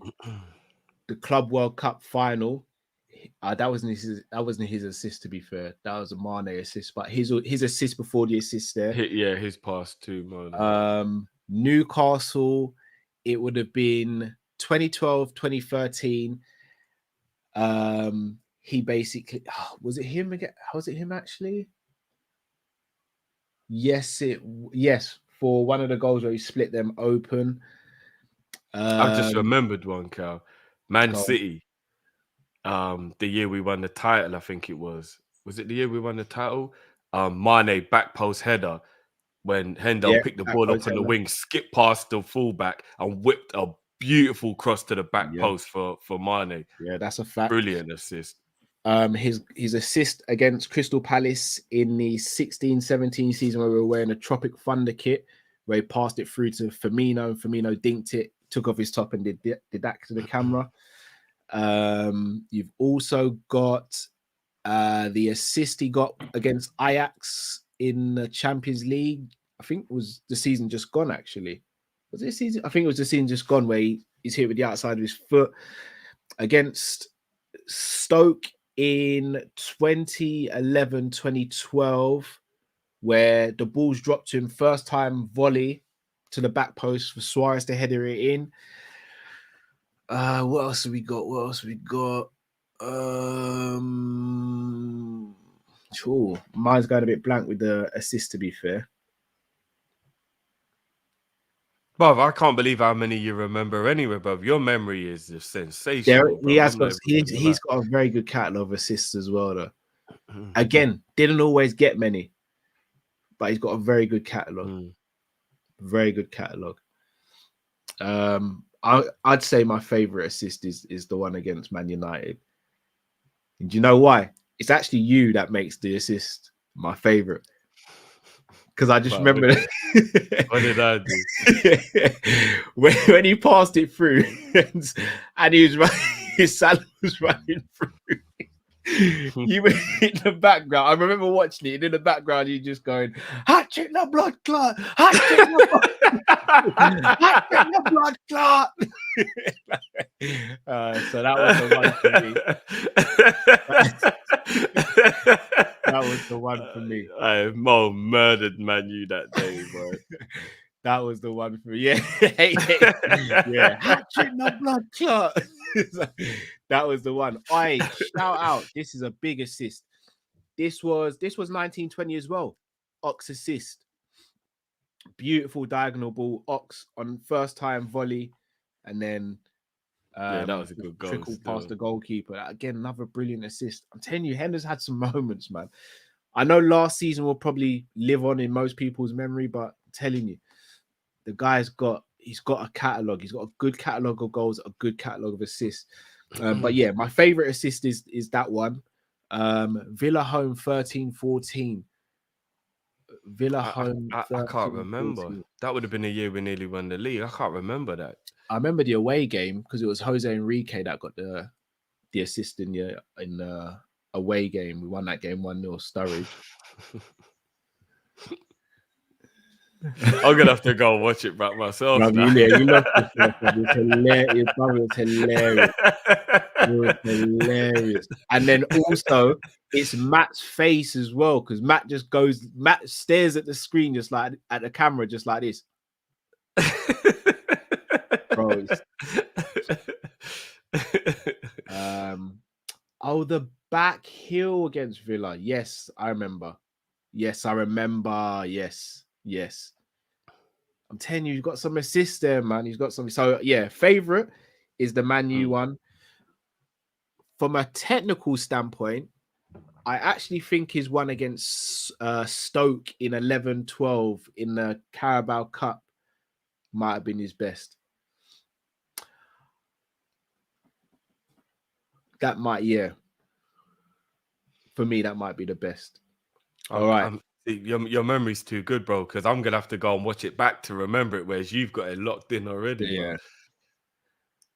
[SPEAKER 3] Club World Cup final. That wasn't his assist, to be fair. That was a Mane assist, but his assist before the assist there.
[SPEAKER 4] His pass to Mo.
[SPEAKER 3] Newcastle, it would have been 2012, 2013. He basically was it him again? Was it him actually? Yes, for one of the goals where he split them open.
[SPEAKER 4] I've just remembered one, Cal. Man City. The year we won the title, I think it was. Was it the year we won the title? Mane back post header when Hendo picked the ball up on the wing, skipped past the fullback and whipped a beautiful cross to the back post for Mane.
[SPEAKER 3] Yeah, that's a fact.
[SPEAKER 4] Brilliant assist.
[SPEAKER 3] His assist against Crystal Palace in the 16-17 season where we were wearing a Tropic Thunder kit, where he passed it through to Firmino, and Firmino dinked it, took off his top and did that to the camera. You've also got the assist he got against Ajax in the Champions League. I think it was the season just gone, actually. Was it season? I think it was the season just gone where he's hit with the outside of his foot against Stoke in 2011, 2012, where the ball's dropped to him, first time volley to the back post for Suarez to header it in. What else have we got? Sure. Mine's going a bit blank with the assist, to be fair.
[SPEAKER 4] Bob, I can't believe how many you remember anyway, Bob. Your memory is just sensational.
[SPEAKER 3] He's got a very good catalogue of assists as well, though. Again, didn't always get many, but he's got a very good catalogue. Very good catalogue. I'd say my favourite assist is the one against Man United. And do you know why? It's actually you that makes the assist my favourite. Because I just remember
[SPEAKER 4] what did I do?
[SPEAKER 3] when he passed it through and he was his Salah was running through. You were in the background. I remember watching it. In the background, you just going, "Hat trick, the blood clot! Hat trick, the blood clot!" So that was the one for me. That was the one for me.
[SPEAKER 4] Mo murdered Man U that day, bro.
[SPEAKER 3] That was the one for me. Yeah. Hat trick, the blood clot. That was the one. Shout out. This is a big assist. This was 1920 as well. Ox assist. Beautiful diagonal ball. Ox on first time volley. And then
[SPEAKER 4] that was a good goal.
[SPEAKER 3] Trickle past the goalkeeper. Again, another brilliant assist. I'm telling you, Henderson had some moments, man. I know last season will probably live on in most people's memory, but I'm telling you, the guy's got a catalogue. He's got a good catalogue of goals, a good catalogue of assists. But yeah, my favourite assist is that one. Villa home 13-14. Villa home.
[SPEAKER 4] I can't remember. 14. That would have been a year we nearly won the league. I can't remember that.
[SPEAKER 3] I remember the away game because it was Jose Enrique that got the assist in the away game. We won that game 1-0 Sturridge.
[SPEAKER 4] I'm gonna have to go and watch it back myself.
[SPEAKER 3] You love this stuff. It's hilarious, brother. It's hilarious. It was hilarious. And then also it's Matt's face as well, because Matt stares at the screen just like at the camera, just like this. Bro. The back heel against Villa. Yes, I remember. Yes. I'm telling you, he's got some assists there, man. He's got some. So yeah, favorite is the Man U one. From a technical standpoint, I actually think his one against Stoke in 11-12 in the Carabao Cup might have been his best. That might, yeah. For me, that might be the best. All right.
[SPEAKER 4] Your memory's too good, bro, because I'm going to have to go and watch it back to remember it, whereas you've got it locked in already.
[SPEAKER 3] Yeah.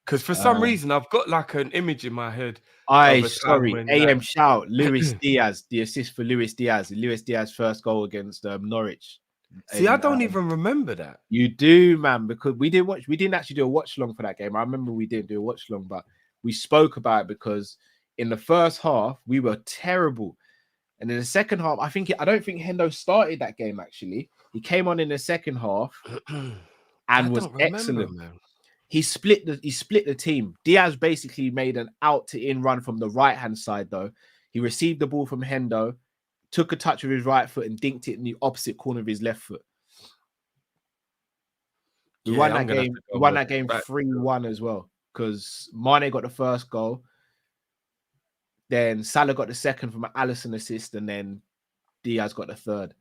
[SPEAKER 4] Because for some reason, I've got like an image in my head.
[SPEAKER 3] Sorry. AM shout. Luis Diaz, the assist for Luis Diaz. Luis Diaz first goal against Norwich.
[SPEAKER 4] See, I don't even remember that.
[SPEAKER 3] You do, man, because we didn't actually do a watch long for that game. I remember we didn't do a watch long, but we spoke about it because in the first half we were terrible, and in the second half, I don't think Hendo started that game. Actually, he came on in the second half and was excellent. Man. He split the team. Diaz basically made an out to in run from the right hand side. Though he received the ball from Hendo, took a touch with his right foot and dinked it in the opposite corner of his left foot. We won that game. We won that game 3-1 as well because Mane got the first goal. Then Salah got the second from an Alisson assist, and then Diaz got the third.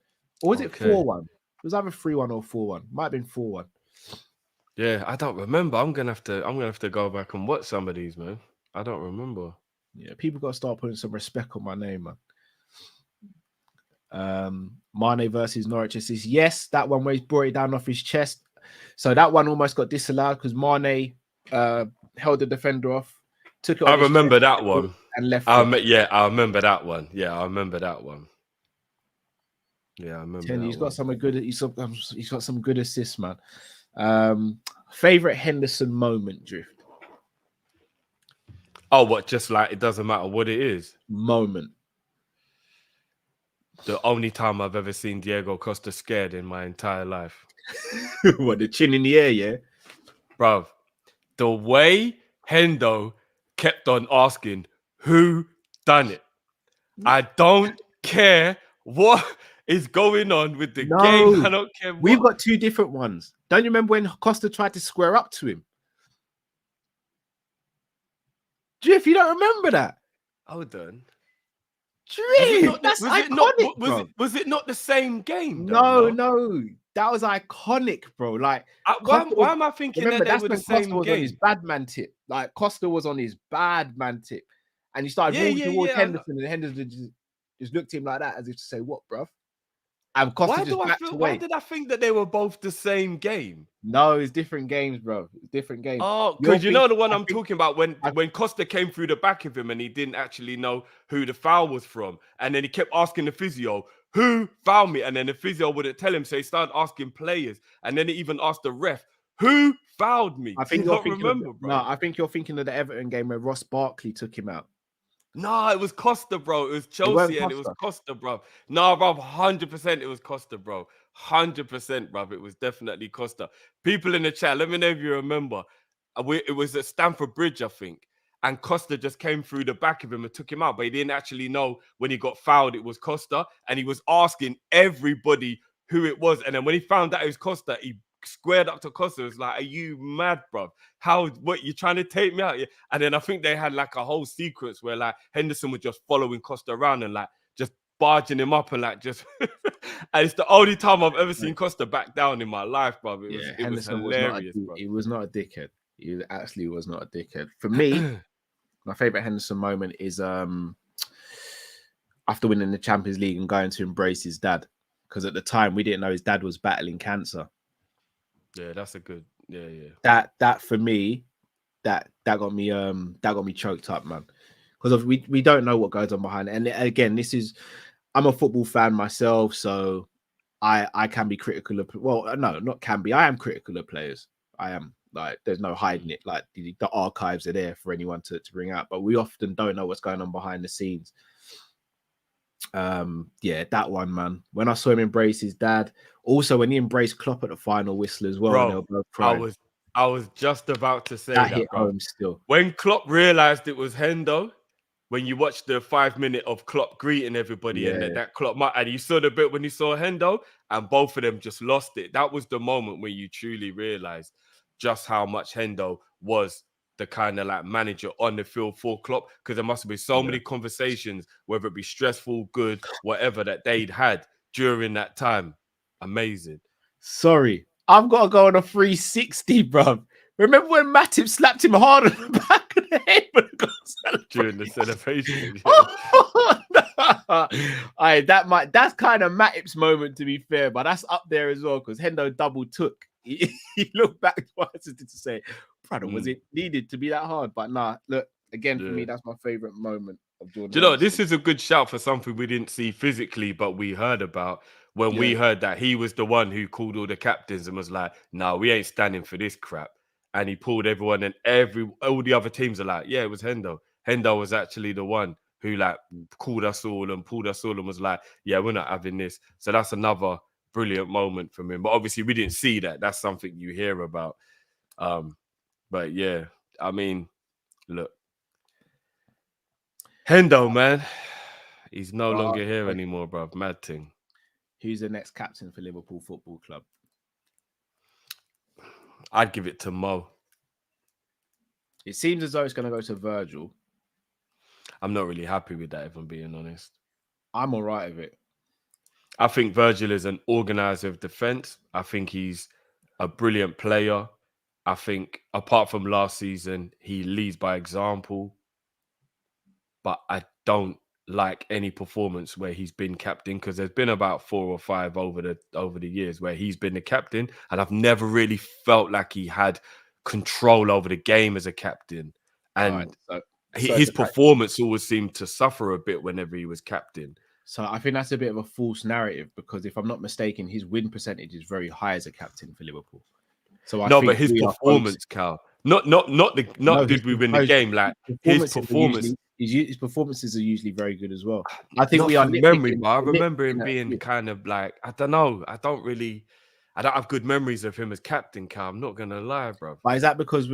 [SPEAKER 3] Or was it 4-1? It was either 3-1 or 4-1. Might have been 4-1.
[SPEAKER 4] Yeah, I don't remember. I'm gonna have to go back and watch some of these, man. I don't remember.
[SPEAKER 3] Yeah, people got to start putting some respect on my name, man. Mane versus Norwich assist. Yes, that one where he's brought it down off his chest. So that one almost got disallowed because Mane held the defender off. Took it.
[SPEAKER 4] I remember that one.
[SPEAKER 3] And left.
[SPEAKER 4] Yeah, I remember that one. Yeah, I remember that one. Yeah, I remember.
[SPEAKER 3] He's got some good. He's got some good assists, man. Favorite Henderson moment, Drift.
[SPEAKER 4] Oh, what? Just like it doesn't matter what it is.
[SPEAKER 3] Moment.
[SPEAKER 4] The only time I've ever seen Diego Costa scared in my entire life.
[SPEAKER 3] What, the chin in the air, yeah?
[SPEAKER 4] Bruv, the way Hendo kept on asking who done it. I don't care what is going on with the game. I don't care what.
[SPEAKER 3] We've got two different ones. Don't you remember when Costa tried to square up to him? Drift, you don't remember that?
[SPEAKER 4] Hold on.
[SPEAKER 3] That's iconic.
[SPEAKER 4] Was it not the same game?
[SPEAKER 3] No. That was iconic, bro. Like,
[SPEAKER 4] why am I thinking that they were the same
[SPEAKER 3] game? Was on his bad man tip. Like, Costa was on his bad man tip, and he started walking towards Henderson, and Henderson just looked at him like that, as if to say, "What, bruv?" And Costa just backed away.
[SPEAKER 4] Why did I think that they were both the same game?
[SPEAKER 3] No, it's different games, bro. It's different games.
[SPEAKER 4] Oh, because you know the one I'm talking about when Costa came through the back of him and he didn't actually know who the foul was from, and then he kept asking the physio, "Who fouled me?" And then the physio wouldn't tell him, so he started asking players, and then he even asked the ref, "Who fouled me?"
[SPEAKER 3] I think you're thinking bro. I think you're thinking of the Everton game where Ross Barkley took him out.
[SPEAKER 4] No, it was Costa, bro. It was Chelsea and it was Costa, bro. No, bro, 100% it was Costa, bro. 100%, bro. It was definitely Costa. People in the chat, let me know if you remember. It was at Stamford Bridge, I think. And Costa just came through the back of him and took him out. But he didn't actually know when he got fouled, it was Costa. And he was asking everybody who it was. And then when he found out it was Costa, he squared up to Costa. It was like, "Are you mad, bro? What, you trying to take me out?" Yeah. And then I think they had like a whole sequence where like Henderson was just following Costa around and like just barging him up and like just and it's the only time I've ever seen Costa back down in my life, bro. It was hilarious, bro.
[SPEAKER 3] He was not a dickhead. He actually was not a dickhead. For me, my favorite Henderson moment is after winning the Champions League and going to embrace his dad. Because at the time we didn't know his dad was battling cancer.
[SPEAKER 4] Yeah, that's a good. Yeah.
[SPEAKER 3] That for me, that got me choked up, man. Because we don't know what goes on behind it. And again, I'm a football fan myself, so I can be critical of. Well, no, not can be. I am critical of players. I am. Like, there's no hiding it. Like the archives are there for anyone to bring out, but we often don't know what's going on behind the scenes. Yeah, that one, man. When I saw him embrace his dad, also when he embraced Klopp at the final whistle as well,
[SPEAKER 4] bro, both I was just about to say that,
[SPEAKER 3] hit
[SPEAKER 4] bro.
[SPEAKER 3] Home still.
[SPEAKER 4] When Klopp realized it was Hendo, when you watch the 5 minute of Klopp greeting everybody and
[SPEAKER 3] Yeah.
[SPEAKER 4] that Klopp, and you saw the bit when you saw Hendo, and both of them just lost it. That was the moment when you truly realized just how much Hendo was the kind of like manager on the field for Klopp, because there must have been so many conversations, whether it be stressful, good, whatever, that they'd had during that time. Amazing.
[SPEAKER 3] Sorry, I've got to go on a 360, bruv. Remember when Matip slapped him hard on the back of the head when it got
[SPEAKER 4] During the celebration?
[SPEAKER 3] Oh, no. That's kind of Matip's moment, to be fair, but that's up there as well because Hendo double took. He looked back twice to say, brother, was it needed to be that hard? But nah, look, again, for me, that's my favorite moment of Jordan.
[SPEAKER 4] Do you know, this is a good shout for something we didn't see physically, but we heard about when we heard that he was the one who called all the captains and was like, no, we ain't standing for this crap. And he pulled everyone, and all the other teams are like, yeah, it was Hendo. Hendo was actually the one who like called us all and pulled us all and was like, yeah, we're not having this. So that's another brilliant moment from him. But obviously we didn't see that. That's something you hear about. But yeah, I mean, look, Hendo, man, he's no longer here anymore, bro. Mad thing.
[SPEAKER 3] Who's the next captain for Liverpool Football Club?
[SPEAKER 4] I'd give it to Mo.
[SPEAKER 3] It seems as though it's going to go to Virgil.
[SPEAKER 4] I'm not really happy with that, if I'm being honest.
[SPEAKER 3] I'm all right with it.
[SPEAKER 4] I think Virgil is an organizer of defense. I think he's a brilliant player. I think apart from last season, he leads by example. But I don't like any performance where he's been captain, because there's been about 4 or 5 over the years where he's been the captain, and I've never really felt like he had control over the game as a captain. And his performance always seemed to suffer a bit whenever he was captain.
[SPEAKER 3] So I think that's a bit of a false narrative, because if I'm not mistaken, his win percentage is very high as a captain for Liverpool. So
[SPEAKER 4] but his performance, Cal, not did we win the game? Like his performance.
[SPEAKER 3] His performances are usually very good as well. I think
[SPEAKER 4] I remember him being kind of like, I don't know. I don't have good memories of him as captain, Cal. I'm not gonna lie, bro.
[SPEAKER 3] But is that because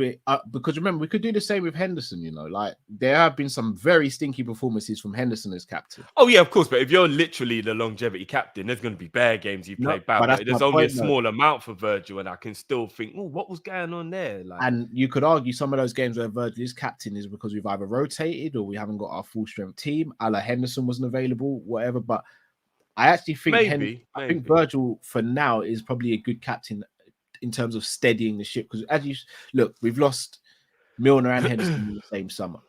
[SPEAKER 3] because remember, we could do the same with Henderson, you know, like there have been some very stinky performances from Henderson as captain.
[SPEAKER 4] Oh yeah, of course. But if you're literally the longevity captain, there's going to be bare games you play bad. But there's only a small amount for Virgil, and I can still think, oh, what was going on there? Like,
[SPEAKER 3] and you could argue some of those games where Virgil is captain is because we've either rotated or we haven't got our full strength team. A la Henderson wasn't available, whatever. But I actually think I think Virgil for now is probably a good captain in terms of steadying the ship, because as you look, we've lost Milner and Henderson in the same summer.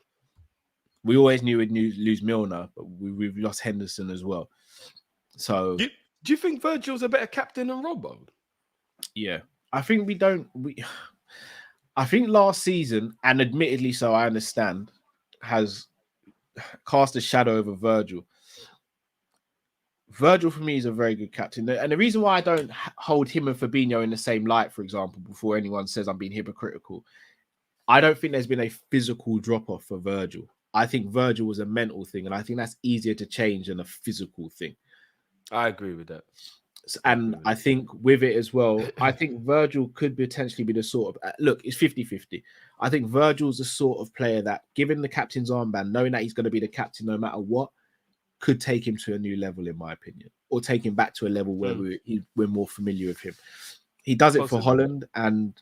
[SPEAKER 3] We always knew we'd lose Milner, but we've lost Henderson as well. So
[SPEAKER 4] do you think Virgil's a better captain than Robbo?
[SPEAKER 3] Yeah, I think I think last season, and admittedly so, I understand, has cast a shadow over Virgil. Virgil for me is a very good captain, and the reason why I don't hold him and Fabinho in the same light, for example, before anyone says I'm being hypocritical, I don't think there's been a physical drop-off for Virgil. I think Virgil was a mental thing, and I think that's easier to change than a physical thing.
[SPEAKER 4] I agree with that.
[SPEAKER 3] And I think with it as well, I think Virgil could potentially be the sort of, look, it's 50-50. I think Virgil's the sort of player that, given the captain's armband, knowing that he's going to be the captain no matter what, could take him to a new level, in my opinion, or take him back to a level where we're more familiar with him. He does it for Holland, and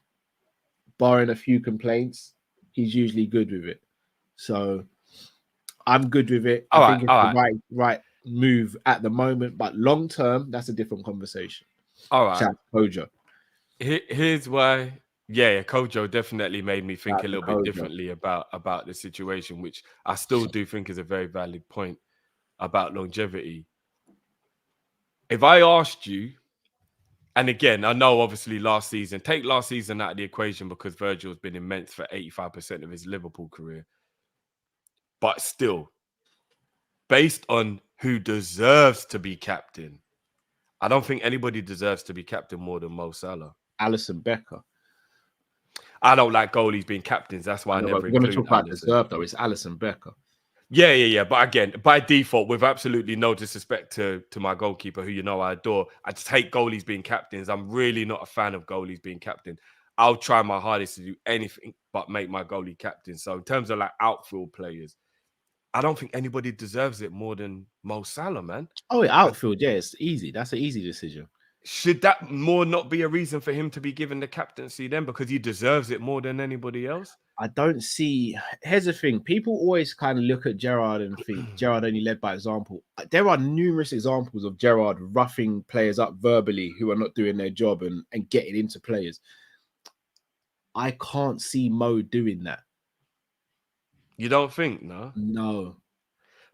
[SPEAKER 3] barring a few complaints, he's usually good with it. So I'm good with it. I think it's the right move at the moment, but long term, that's a different conversation.
[SPEAKER 4] All right.
[SPEAKER 3] Shout Kojo.
[SPEAKER 4] Here's why. Yeah, Kojo definitely made me think a little bit differently about the situation, which I still do think is a very valid point about longevity. If I asked you, and again, I know obviously take last season out of the equation because Virgil's been immense for 85% of his Liverpool career. But still, based on who deserves to be captain, I don't think anybody deserves to be captain more than Mo Salah.
[SPEAKER 3] Alisson Becker.
[SPEAKER 4] I don't like goalies being captains. That's why I never include Alisson. We're going to talk about
[SPEAKER 3] deserve, though. It's Alisson Becker.
[SPEAKER 4] Yeah. But again, by default, with absolutely no disrespect to my goalkeeper, who you know I adore, I just hate goalies being captains. I'm really not a fan of goalies being captain. I'll try my hardest to do anything but make my goalie captain. So in terms of like outfield players, I don't think anybody deserves it more than Mo Salah, man.
[SPEAKER 3] Oh, outfield, yeah, it's easy. That's an easy decision.
[SPEAKER 4] Should that more not be a reason for him to be given the captaincy then, because he deserves it more than anybody else?
[SPEAKER 3] I don't see. Here's the thing: people always kind of look at Gerrard and think Gerrard only led by example. There are numerous examples of Gerrard roughing players up verbally who are not doing their job and getting into players. I can't see Mo doing that.
[SPEAKER 4] You don't think, no?
[SPEAKER 3] No.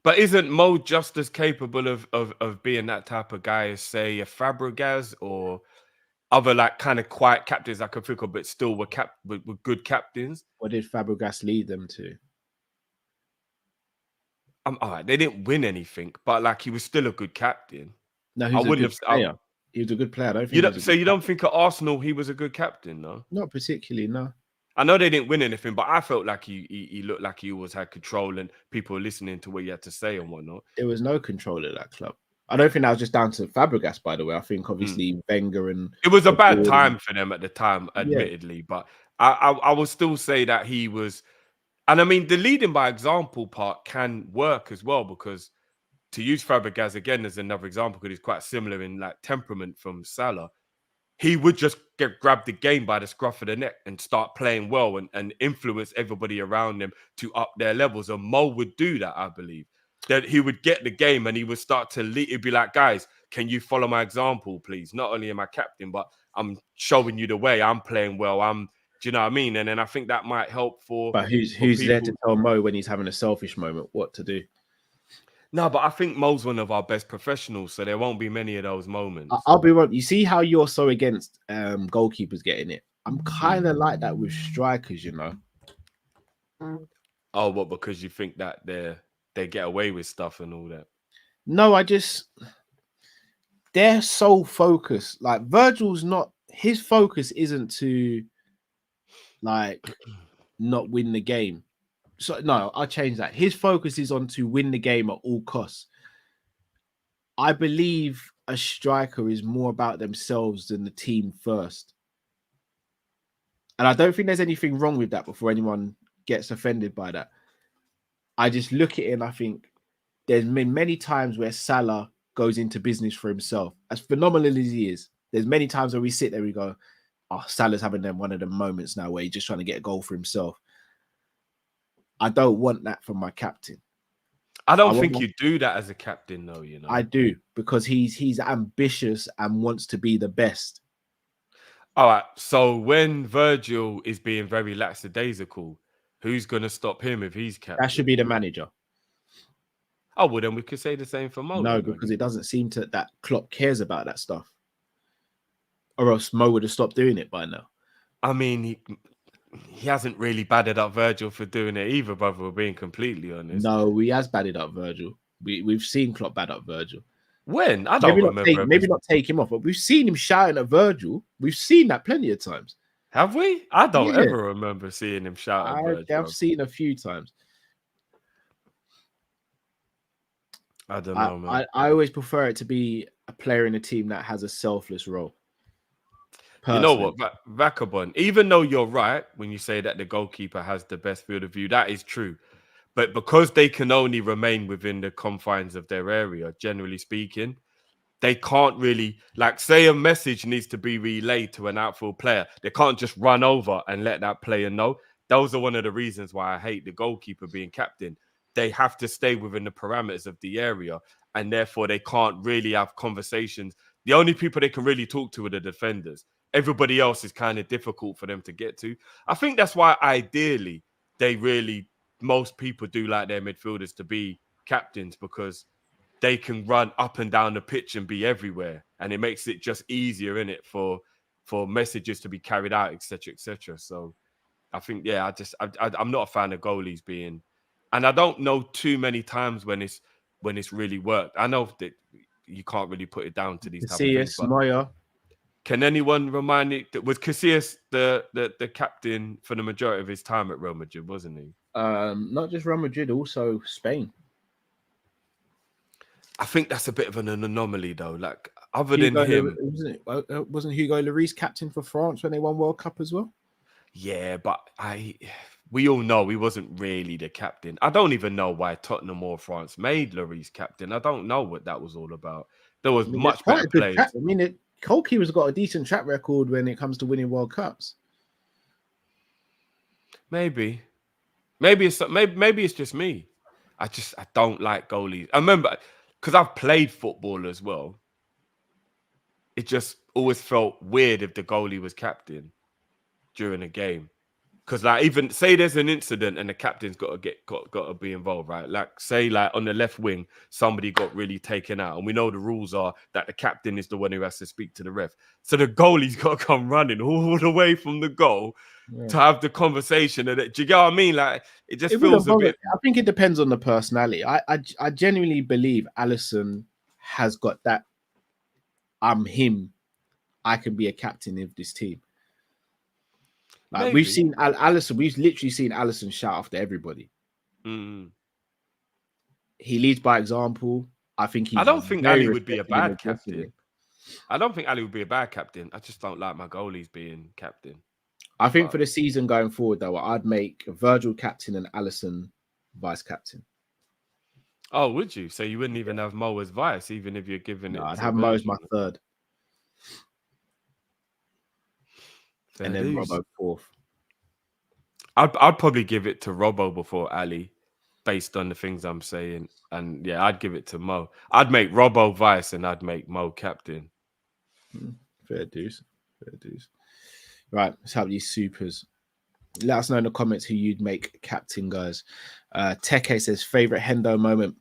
[SPEAKER 4] But isn't Mo just as capable of being that type of guy as, say, a Fabregas or other like kind of quiet captains I can think of, but still were good captains?
[SPEAKER 3] What did Fabregas lead them to?
[SPEAKER 4] All right, they didn't win anything, but like he was still a good captain.
[SPEAKER 3] No,
[SPEAKER 4] I wouldn't have.
[SPEAKER 3] Player. He was a good player. I don't think
[SPEAKER 4] You don't, so you don't think at Arsenal he was a good captain, no?
[SPEAKER 3] Not particularly, no.
[SPEAKER 4] I know they didn't win anything, but I felt like he looked like he always had control and people were listening to what he had to say and whatnot.
[SPEAKER 3] There was no control at that club. I don't think that was just down to Fabregas, by the way. I think obviously Wenger and
[SPEAKER 4] it was a bad time for them at the time, admittedly. Yeah. But I will still say that he was, and I mean the leading by example part can work as well, because to use Fabregas again as another example, because he's quite similar in like temperament from Salah. He would just grab the game by the scruff of the neck and start playing well and influence everybody around him to up their levels. And Mo would do that, I believe. That he would get the game and he would start to lead. He'd be like, guys, can you follow my example, please? Not only am I captain, but I'm showing you the way. I'm playing well. Do you know what I mean? And then I think that might help for.
[SPEAKER 3] But who's there to tell Mo when he's having a selfish moment what to do?
[SPEAKER 4] No, but I think Mo's one of our best professionals, so there won't be many of those moments.
[SPEAKER 3] I'll be wrong. You see how you're so against goalkeepers getting it? I'm kind of like that with strikers, you know.
[SPEAKER 4] Oh, what? Because you think that they get away with stuff and all that?
[SPEAKER 3] No, they're so focused. Like Virgil's not. His focus isn't to like not win the game. So no, I'll change that. His focus is on to win the game at all costs. I believe a striker is more about themselves than the team first. And I don't think there's anything wrong with that before anyone gets offended by that. I just look at it and I think there's been many times where Salah goes into business for himself. As phenomenal as he is, there's many times where we sit there and we go, oh, Salah's having one of the moments now where he's just trying to get a goal for himself. I don't want that from my captain.
[SPEAKER 4] I don't think you do that as a captain, though. You know,
[SPEAKER 3] I do, because he's ambitious and wants to be the best.
[SPEAKER 4] All right. So when Virgil is being very lackadaisical, who's going to stop him if he's captain?
[SPEAKER 3] That should be the manager.
[SPEAKER 4] Oh, well, then we could say the same for Mo.
[SPEAKER 3] No, because it doesn't seem that Klopp cares about that stuff. Or else Mo would have stopped doing it by now.
[SPEAKER 4] I mean, he hasn't really badded up Virgil for doing it either, brother. We're being completely honest.
[SPEAKER 3] No, he has badded up Virgil. We've seen Klopp bad up Virgil.
[SPEAKER 4] When? I don't remember.
[SPEAKER 3] Maybe not take him off, but we've seen him shouting at Virgil. We've seen that plenty of times.
[SPEAKER 4] Have we? I don't ever remember seeing him shout at Virgil.
[SPEAKER 3] I've seen a few times.
[SPEAKER 4] I don't know, man.
[SPEAKER 3] I always prefer it to be a player in a team that has a selfless role.
[SPEAKER 4] Personally. You know what, Vagabond, even though you're right when you say that the goalkeeper has the best field of view, that is true. But because they can only remain within the confines of their area, generally speaking, they can't really, like, say a message needs to be relayed to an outfield player. They can't just run over and let that player know. Those are one of the reasons why I hate the goalkeeper being captain. They have to stay within the parameters of the area, and therefore they can't really have conversations. The only people they can really talk to are the defenders. Everybody else is kind of difficult for them to get to. I think that's why ideally most people do like their midfielders to be captains, because they can run up and down the pitch and be everywhere. And it makes it just easier, innit, for messages to be carried out, etc., etc. So I think, yeah, I'm not a fan of goalies being, and I don't know too many times when it's really worked. I know that you can't really put it down to these type of things.
[SPEAKER 3] Neuer.
[SPEAKER 4] Can anyone remind me, was Casillas the captain for the majority of his time at Real Madrid, wasn't he?
[SPEAKER 3] Not just Real Madrid, also Spain.
[SPEAKER 4] I think that's a bit of an anomaly, though. Like, other than him,
[SPEAKER 3] wasn't Hugo Lloris captain for France when they won World Cup as well?
[SPEAKER 4] Yeah, but we all know he wasn't really the captain. I don't even know why Tottenham or France made Lloris captain. I don't know what that was all about. There was much better players.
[SPEAKER 3] Kopish got a decent track record when it comes to winning World Cups.
[SPEAKER 4] Maybe it's just me. I don't like goalies. I remember because I've played football as well. It just always felt weird if the goalie was captain during a game. Because like even say there's an incident and the captain's got to be involved, right? Like say like on the left wing somebody got really taken out, and we know the rules are that the captain is the one who has to speak to the ref. So the goalie's got to come running all the way from the goal to have the conversation. And do you get what I mean? Like it just feels a bit.
[SPEAKER 3] I think it depends on the personality. I genuinely believe Alisson has got that. I'm him. I can be a captain of this team. Like we've seen Alisson, we've literally seen Alisson shout after everybody.
[SPEAKER 4] Mm.
[SPEAKER 3] He leads by example. I think
[SPEAKER 4] I don't think Ali would be a bad captain. I don't think Ali would be a bad captain. I just don't like my goalies being captain.
[SPEAKER 3] I think for the season going forward, though, I'd make Virgil captain and Alisson vice captain.
[SPEAKER 4] Oh, would you? So you wouldn't even have Mo as vice, even if you're giving it.
[SPEAKER 3] I'd have Mo as my third. And then Robbo fourth.
[SPEAKER 4] I'd probably give it to Robbo before Ali, based on the things I'm saying. And yeah, I'd give it to Mo. I'd make Robbo vice and I'd make Mo captain.
[SPEAKER 3] Fair dues. Right, let's have these supers. Let us know in the comments who you'd make captain, guys. Teke says favorite Hendo moment,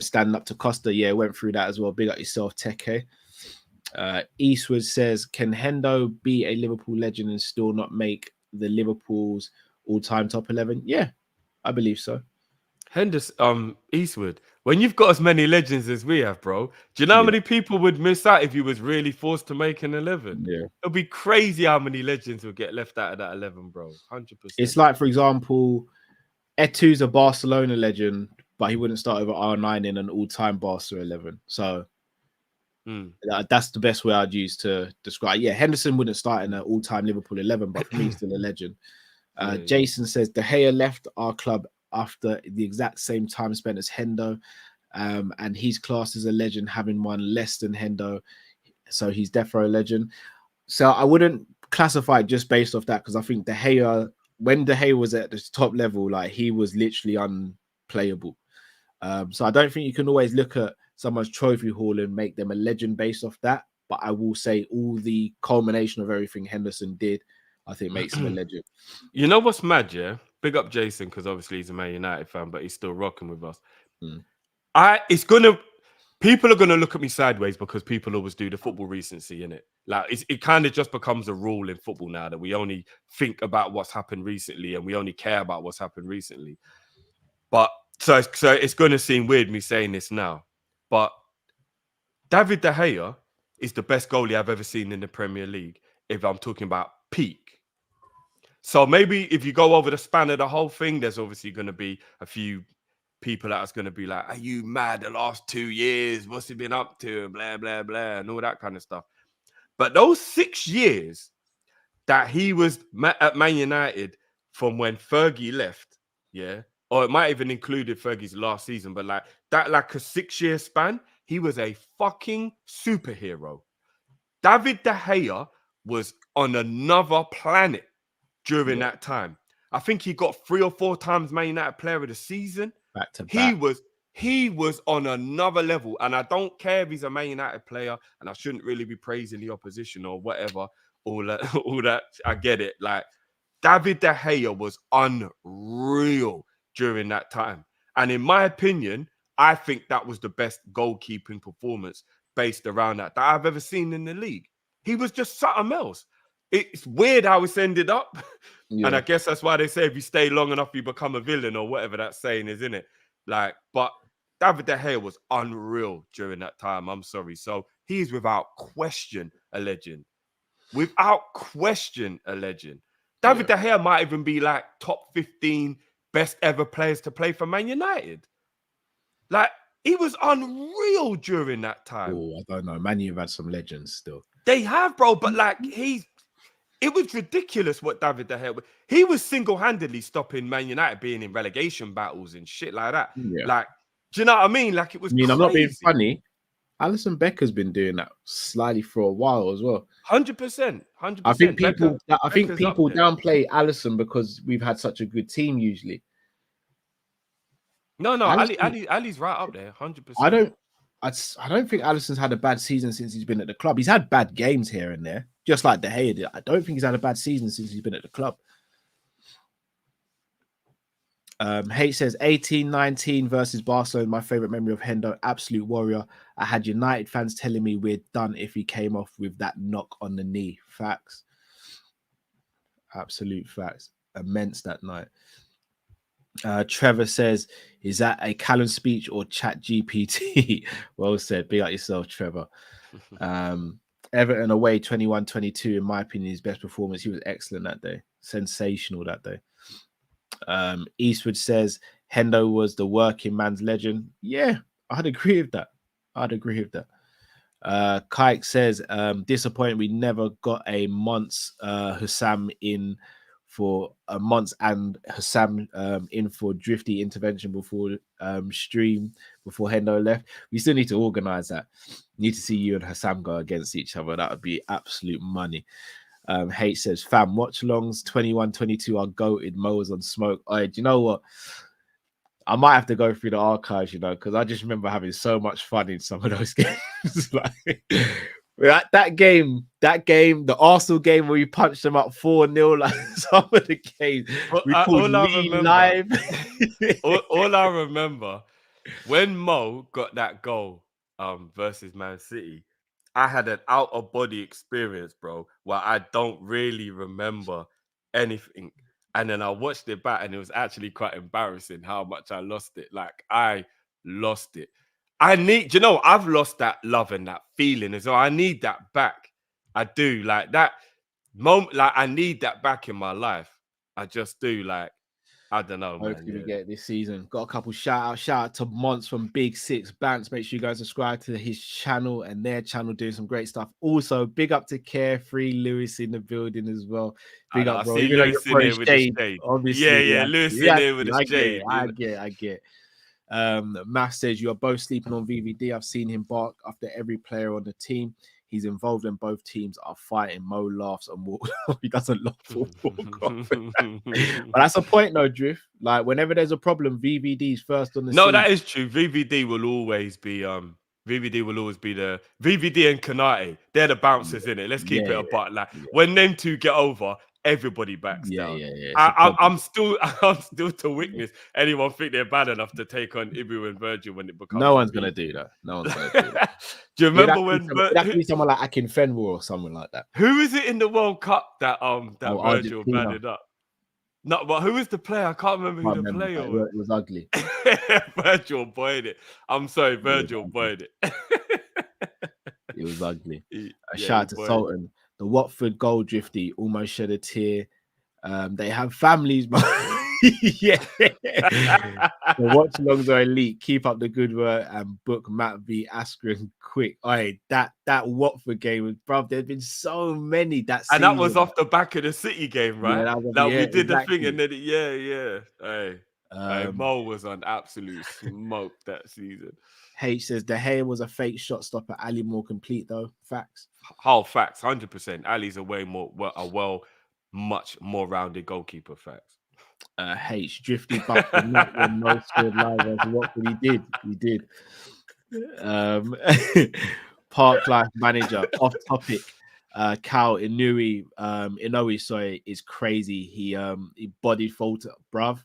[SPEAKER 3] standing up to Costa. Yeah, went through that as well. Big up yourself, Teke. Eastwood says, can Hendo be a Liverpool legend and still not make the Liverpool's all-time top 11? Yeah, I believe so.
[SPEAKER 4] Henderson, Eastwood, when you've got as many legends as we have, bro, do you know how many people would miss out if you was really forced to make an 11?
[SPEAKER 3] Yeah,
[SPEAKER 4] it'd be crazy how many legends would get left out of that 11, bro. 100%.
[SPEAKER 3] It's like, for example, Eto'o's a Barcelona legend, but he wouldn't start over R9 in an all-time Barca 11. So that's the best way I'd use to describe. Yeah, Henderson wouldn't start in an all-time Liverpool 11, but for me, he's still a legend. Jason says De Gea left our club after the exact same time spent as Hendo, and he's classed as a legend, having won less than Hendo, so he's defo a legend. So I wouldn't classify it just based off that, because I think De Gea, when De Gea was at the top level, like he was literally unplayable. So I don't think you can always look at someone's trophy haul and make them a legend based off that. But I will say all the culmination of everything Henderson did, I think makes him a legend.
[SPEAKER 4] You know what's mad, yeah? Big up Jason, because obviously he's a Man United fan, but he's still rocking with us. People are gonna look at me sideways because people always do the football recency in it. Like it kind of just becomes a rule in football now that we only think about what's happened recently and we only care about what's happened recently. But so it's gonna seem weird me saying this now, but David De Gea is the best goalie I've ever seen in the Premier League if I'm talking about peak. So maybe if you go over the span of the whole thing, there's obviously going to be a few people that's going to be like, are you mad the last 2 years? What's he been up to? And blah, blah, blah, and all that kind of stuff. But those 6 years that he was at Man United from when Fergie left, yeah, or it might even included Fergie's last season, but like that, like a 6-year span, he was a fucking superhero. David De Gea was on another planet during that time. I think he got 3 or 4 times Man United Player of the Season.
[SPEAKER 3] Back to back.
[SPEAKER 4] He was on another level. And I don't care if he's a Man United player, and I shouldn't really be praising the opposition or whatever. All that, I get it. Like, David De Gea was unreal during that time. And in my opinion, I think that was the best goalkeeping performance based around that I've ever seen in the league. He was just something else. It's weird how it's ended up. Yeah. And I guess that's why they say if you stay long enough, you become a villain or whatever that saying is, innit? Like, but David De Gea was unreal during that time. I'm sorry. So he's without question a legend. Without question a legend. David De Gea might even be like top 15 best ever players to play for Man United. Like, he was unreal during that time.
[SPEAKER 3] Oh, I don't know. Man, you've had some legends still.
[SPEAKER 4] They have, bro. But like, it was ridiculous what David De Gea. He was single-handedly stopping Man United being in relegation battles and shit like that.
[SPEAKER 3] Yeah.
[SPEAKER 4] Like, do you know what I mean? Like, it was.
[SPEAKER 3] I mean, I'm not being
[SPEAKER 4] crazy.
[SPEAKER 3] funny. Alisson Becker's been doing that slightly for a while as well.
[SPEAKER 4] 100%.
[SPEAKER 3] I think people
[SPEAKER 4] Becker's up there.
[SPEAKER 3] downplay Alisson because we've had such a good team usually.
[SPEAKER 4] No,
[SPEAKER 3] Alisson-
[SPEAKER 4] Ali's right up there. 100%.
[SPEAKER 3] I don't think Alisson's had a bad season since he's been at the club. He's had bad games here and there, just like De Gea did. I don't think he's had a bad season since he's been at the club. H says 18-19 versus Barcelona. My favorite memory of Hendo, absolute warrior. I had United fans telling me we're done if he came off with that knock on the knee. Facts. Absolute facts. Immense that night. Trevor says, is that a Callum speech or Chat GPT? Well said. Be like yourself, Trevor. Everton away 21-22, in my opinion, his best performance. He was excellent that day. Sensational that day. Eastwood says, Hendo was the working man's legend. Yeah, I'd agree with that. Kike says, disappointed we never got a month's Hussam in for a month and Hussam in for drifty intervention before stream before Hendo left. We still need to organize that. Need to see you and Hussam go against each other. That would be absolute money. H says, fam, watch longs 21-22 are goated. Mo was on smoke. Do you know what? I might have to go through the archives, because I just remember having so much fun in some of those games. Like that game, the Arsenal game where we punched them up 4-0, like some of the games we called live.
[SPEAKER 4] all I remember when Mo got that goal versus Man City, I had an out of body experience, bro, where I don't really remember anything. And then I watched it back and it was actually quite embarrassing how much I lost it. Like, I lost it. I've lost that love and that feeling as well. I need that back. I do. Like, that moment, like, I need that back in my life. I just do. Like, I don't know, man.
[SPEAKER 3] Hopefully we get it this season. Got a couple shout out to Monts from Big Six Bants. Make sure you guys subscribe to his channel and their channel, doing some great stuff. Also, big up to Carefree Lewis in the building as well. Big up, bro.
[SPEAKER 4] I see Lewis in there with the shade.
[SPEAKER 3] Obviously,
[SPEAKER 4] yeah, Lewis in there with the shade.
[SPEAKER 3] I get. Math says you are both sleeping on VVD. I've seen him bark after every player on the team. He's involved when both teams are fighting. Mo laughs and walks. He doesn't laugh or walk off. But that's a point, though, Drift. Like, whenever there's a problem, VVD's first on the scene.
[SPEAKER 4] No, that is true. VVD will always be the VVD and Kanate. They're the bouncers in it. Let's keep it apart. Like, when them two get over, everybody backs down. I'm still to witness anyone think they're bad enough to take on Ibu and Virgil when it becomes.
[SPEAKER 3] No one's gonna do that.
[SPEAKER 4] Do you remember when
[SPEAKER 3] that could be someone like Akin Fenwell or something like that?
[SPEAKER 4] Who is it in the World Cup that Virgil banded up? No, but who is the player? I can't remember who the player was.
[SPEAKER 3] It was ugly.
[SPEAKER 4] Virgil boyed it. I'm sorry, Virgil boyed it.
[SPEAKER 3] It was ugly. Shout out to Sultan. The Watford goal, Drifty, almost shed a tear. They have families, but yeah. The watch-alongs are elite. Keep up the good work and book Matt v Askren quick. That Watford game, bro. There's been so many
[SPEAKER 4] and that was off the back of the City game, right?
[SPEAKER 3] Yeah,
[SPEAKER 4] we did exactly. The thing, and then Hey, Mo was on absolute smoke that season.
[SPEAKER 3] H says De Gea was a fake shot stopper. Ali more complete though. Facts.
[SPEAKER 4] Facts. 100%. Ali's much more rounded goalkeeper. Facts.
[SPEAKER 3] H drifty back and not when Mo scored live. What he did. Park Life Manager off topic. Cal Inoue, sorry, is crazy. He bodied Falter, bruv.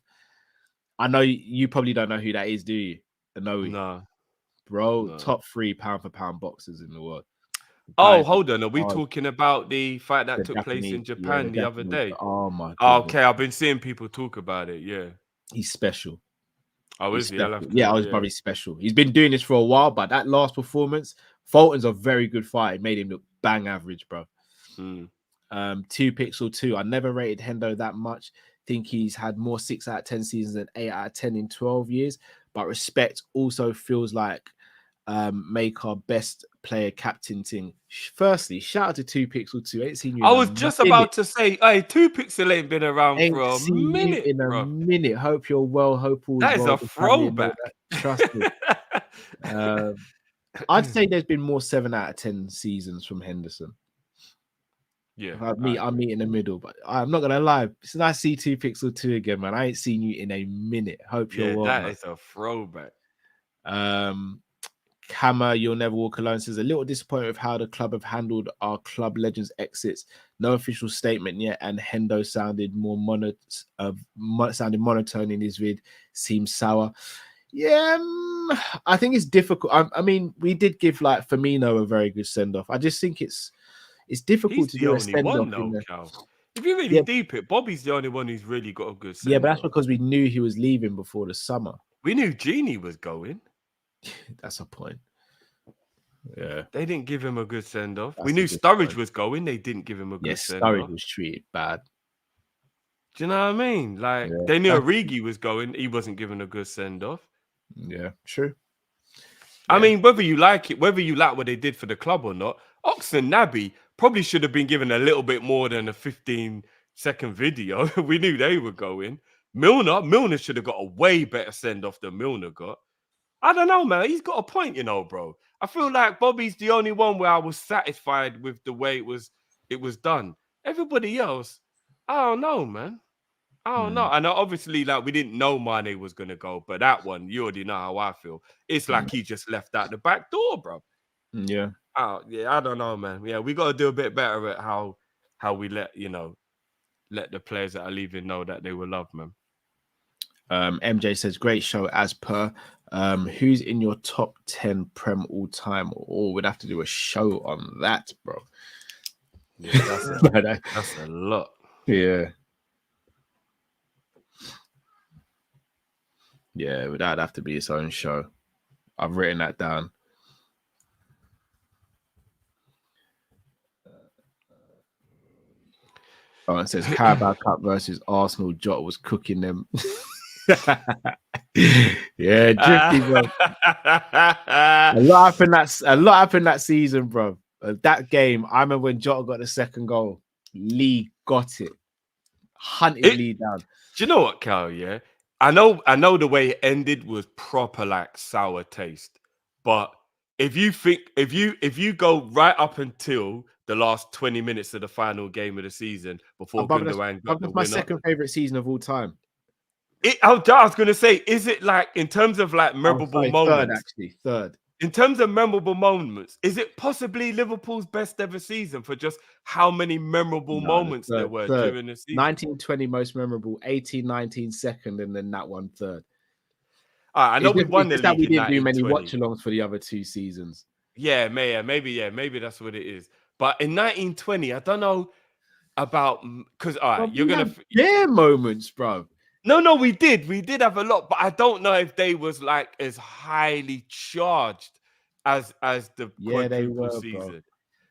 [SPEAKER 3] I know you probably don't know who that is, do you? Inoue.
[SPEAKER 4] No.
[SPEAKER 3] Bro, no. Top 3 pound for pound boxers in the world.
[SPEAKER 4] Oh, hold on. Are we talking about the fight that took place in Japan the other day?
[SPEAKER 3] Oh my god.
[SPEAKER 4] Okay, I've been seeing people talk about it. Yeah.
[SPEAKER 3] He's special.
[SPEAKER 4] Oh, is he?
[SPEAKER 3] I was probably special. He's been doing this for a while, but that last performance, Fulton's a very good fight. It made him look bang average, bro. 2 Pixel 2. I never rated Hendo that much. Think he's had more 6 out of 10 seasons than 8 out of 10 in 12 years. But respect also feels like make our best player captain thing. Firstly, shout out to 2Pixel2. Ain't seen you.
[SPEAKER 4] I
[SPEAKER 3] In a
[SPEAKER 4] was just
[SPEAKER 3] minute.
[SPEAKER 4] about to say, hey, 2Pixel ain't been around
[SPEAKER 3] Ain't
[SPEAKER 4] for a
[SPEAKER 3] seen
[SPEAKER 4] minute,
[SPEAKER 3] you in a
[SPEAKER 4] bro.
[SPEAKER 3] minute. Hope you're well. Hope all's
[SPEAKER 4] That is
[SPEAKER 3] well
[SPEAKER 4] a
[SPEAKER 3] with the family and all
[SPEAKER 4] throwback.
[SPEAKER 3] that. Trust me. I'd say there's been more 7 out of 10 seasons from Henderson.
[SPEAKER 4] Yeah,
[SPEAKER 3] I'm meet in the middle, but I'm not gonna lie. It's nice to see 2Pixel2 again, man. I ain't seen you in a minute. Hope you're well.
[SPEAKER 4] That
[SPEAKER 3] man.
[SPEAKER 4] is a throwback.
[SPEAKER 3] Hammer, You'll Never Walk Alone says a little disappointed with how the club have handled our club legends exits. No official statement yet, and Hendo sounded more monotone in his vid. Seems sour. Yeah, I think it's difficult. I mean, we did give like Firmino a very good send off. I just think it's difficult
[SPEAKER 4] He's
[SPEAKER 3] to
[SPEAKER 4] the
[SPEAKER 3] do a
[SPEAKER 4] only
[SPEAKER 3] send
[SPEAKER 4] one,
[SPEAKER 3] off.
[SPEAKER 4] though, Cal. If you really deep it, Bobby's the only one who's really got a good send.
[SPEAKER 3] Yeah, but that's because we knew he was leaving before the summer.
[SPEAKER 4] We knew Genie was going.
[SPEAKER 3] That's a point. Yeah,
[SPEAKER 4] they didn't give him a good send off. We knew Sturridge was going. They didn't give him a good send off.
[SPEAKER 3] Sturridge was treated bad.
[SPEAKER 4] Do you know what I mean? Like they knew Origi was going. He wasn't given a good send off.
[SPEAKER 3] Yeah, true.
[SPEAKER 4] I mean, whether you like it, whether you like what they did for the club or not, Oxen Naby probably should have been given a little bit more than a 15-second video. We knew they were going. Milner should have got a way better send off than Milner got. I don't know, man. He's got a point, you know, bro. I feel like Bobby's the only one where I was satisfied with the way it was done. Everybody else, I don't know, man. I don't know. And obviously, like, we didn't know Mane was going to go, but that one, you already know how I feel. It's like he just left out the back door, bro.
[SPEAKER 3] Yeah.
[SPEAKER 4] Yeah, I don't know, man. Yeah, we got to do a bit better at how we let the players that are leaving know that they were loved, man.
[SPEAKER 3] MJ says, great show as per. Who's in your top 10 Prem all time? Or we'd have to do a show on that, bro.
[SPEAKER 4] Yeah, that's a lot.
[SPEAKER 3] Yeah. Yeah, that'd have to be its own show. I've written that down. It says Carabao Cup versus Arsenal. Jota was cooking them. Yeah, drifty, bro. A lot happened that season, bro. That game, I remember when Jota got the second goal. Lee got it. Hunted Lee down.
[SPEAKER 4] Do you know what, Cal? Yeah, I know the way it ended was proper like sour taste. But if you go right up until the last 20 minutes of the final game of the season before Gundogan got the winner,
[SPEAKER 3] my second favorite season of all time.
[SPEAKER 4] I was going to say, is it like in terms of like memorable moments?
[SPEAKER 3] Third.
[SPEAKER 4] In terms of memorable moments, is it possibly Liverpool's best ever season for just how many memorable moments there were during the season?
[SPEAKER 3] 1920 most memorable, 18-19 second, and then that one third.
[SPEAKER 4] I know we won the league.
[SPEAKER 3] We didn't do many watch-alongs for the other two seasons.
[SPEAKER 4] Yeah, maybe that's what it is. But in 1920, I don't know about because you're gonna
[SPEAKER 3] moments, bro.
[SPEAKER 4] No, we did have a lot, but I don't know if they was like as highly charged as the quadruple season.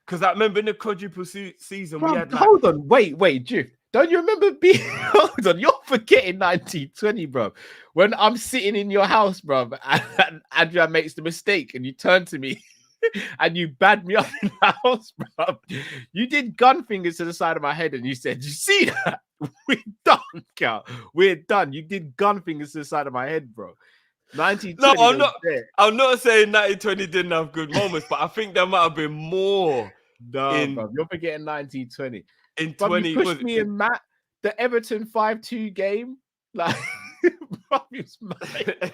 [SPEAKER 4] Because I remember in the quadruple season we had.
[SPEAKER 3] Hold on, wait, Drift. Don't you remember being? Hold on, you're forgetting 1920, bro. When I'm sitting in your house, bro, and Andrea makes the mistake, and you turn to me. And you bad me up in the house, bro. You did gun fingers to the side of my head and you said, you see that? We're done, Cal. We're done. You did gun fingers to the side of my head, bro. 1920.
[SPEAKER 4] No, I'm not saying 1920 didn't have good moments, but I think there might have been more.
[SPEAKER 3] No, bro. You're forgetting 1920.
[SPEAKER 4] In 20,
[SPEAKER 3] you pushed me and Matt, the Everton 5-2 game. Like, bro, it was mad.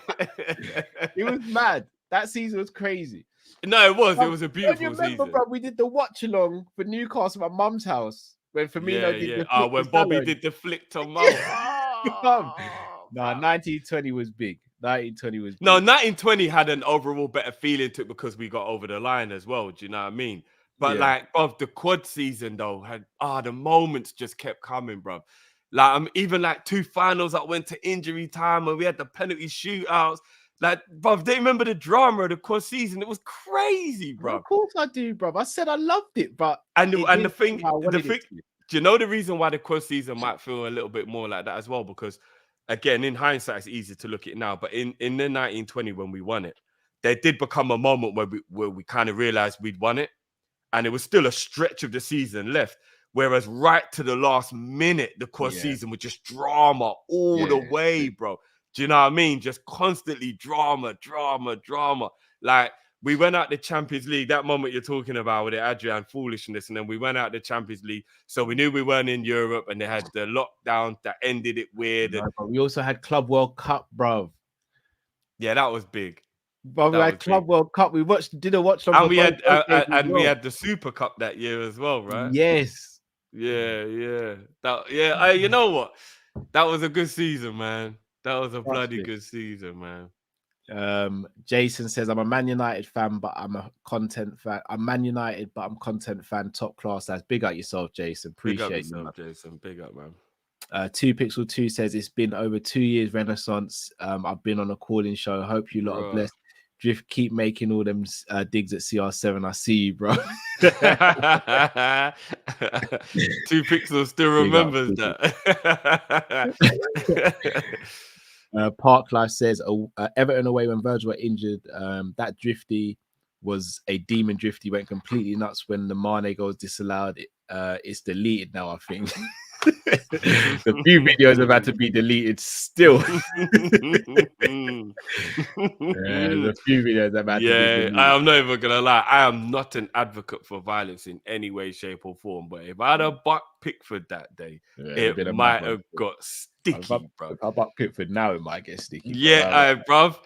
[SPEAKER 3] It was mad. That season was crazy.
[SPEAKER 4] No, it was. It was a beautiful season.
[SPEAKER 3] Bro, we did the watch along for Newcastle at my mum's house when Firmino did the
[SPEAKER 4] when Bobby did the flick to Mum.
[SPEAKER 3] No, 1920 was big. 1920 was big.
[SPEAKER 4] No, 1920 had an overall better feeling to it because we got over the line as well. Do you know what I mean? But like, bro, the quad season though had the moments just kept coming, bro. Like, even like 2 finals that went to injury time and we had the penalty shootouts. Like, bro, they remember the drama of the quad season. It was crazy, bro.
[SPEAKER 3] Of course I do, bro. I said I loved it, but
[SPEAKER 4] the thing, do you know the reason why the quad season might feel a little bit more like that as well? Because again, in hindsight, it's easy to look at it now. But in the 1920 when we won it, there did become a moment where we kind of realized we'd won it, and it was still a stretch of the season left. Whereas right to the last minute, the course season was just drama all the way, bro. Do you know what I mean? Just constantly drama. Like, we went out the Champions League, that moment you're talking about with the Adrian foolishness, and then we went out the Champions League. So we knew we weren't in Europe, and they had the lockdown that ended it weird.
[SPEAKER 3] No, but we also had Club World Cup, bro.
[SPEAKER 4] Yeah, that was big.
[SPEAKER 3] But we had Club World Cup. We did a watch long.
[SPEAKER 4] And we had we had the Super Cup that year as well, right?
[SPEAKER 3] Yes.
[SPEAKER 4] Yeah. You know what? That was a good season, man. That was a bloody good season, man.
[SPEAKER 3] Jason says, I'm a Man United fan, but I'm a content fan. I'm Man United, but I'm content fan, top class. That's big up yourself, Jason. Appreciate you,
[SPEAKER 4] Jason. Big up, man.
[SPEAKER 3] 2Pixel2 says, it's been over 2 years Renaissance. I've been on a calling show. Hope you lot are blessed. Drift, keep making all them digs at CR7. I see you, bro.
[SPEAKER 4] 2Pixel still remembers that.
[SPEAKER 3] Park Life says, Everton away when Virgil were injured. That Drifty was a demon. Drifty went completely nuts when the Mane goal was disallowed. It's deleted now, I think. The few videos have had to be deleted still. The few videos have had to be deleted.
[SPEAKER 4] I'm not even gonna lie. I am not an advocate for violence in any way, shape, or form. But if I had a Buck Pickford that day, it might have got sticky, bro.
[SPEAKER 3] If I Buck Pickford now, it might get sticky.
[SPEAKER 4] Bruv.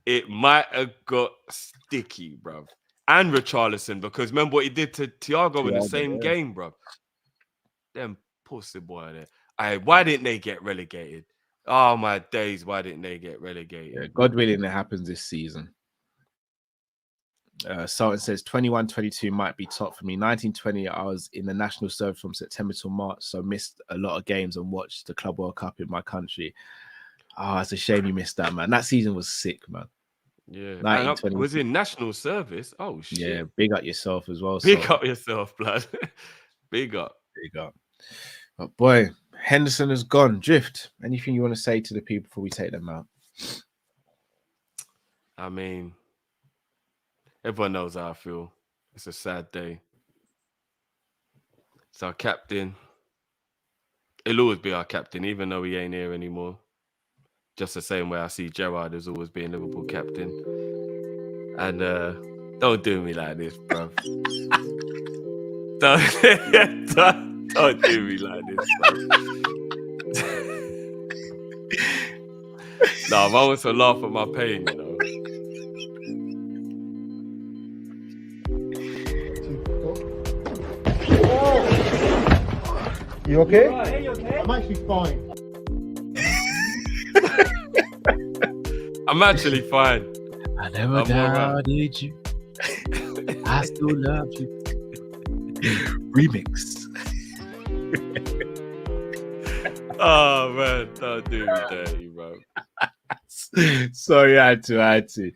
[SPEAKER 4] It might have got sticky, bruv. And Richarlison, because remember what he did to Thiago in the same game, bruv. Them pussy boy there. Why didn't they get relegated? Oh my days, why didn't they get relegated?
[SPEAKER 3] Yeah, God willing, it happens this season. Sultan says 21-22 might be top for me. 19-20, I was in the national service from September till March, so missed a lot of games and watched the Club World Cup in my country. It's a shame you missed that, man. That season was sick, man.
[SPEAKER 4] Yeah, was in national service. Oh shit!
[SPEAKER 3] Yeah, big up yourself as well.
[SPEAKER 4] Big up yourself, blood. Big up.
[SPEAKER 3] But boy, Henderson has gone. Drift. Anything you want to say to the people before we take them out?
[SPEAKER 4] I mean, everyone knows how I feel. It's a sad day. It's our captain. It'll always be our captain, even though he ain't here anymore. Just the same way I see Gerrard as always being Liverpool captain. And don't do me like this, bro. Don't do me like this, bro. Nah, I want to laugh at my pain, you know.
[SPEAKER 1] You okay? Yeah, you okay? I'm actually fine.
[SPEAKER 4] I'm actually fine.
[SPEAKER 3] I never doubted you. I still love you. Remix.
[SPEAKER 4] Oh man, don't do me dirty, bro.
[SPEAKER 3] Sorry, I had to.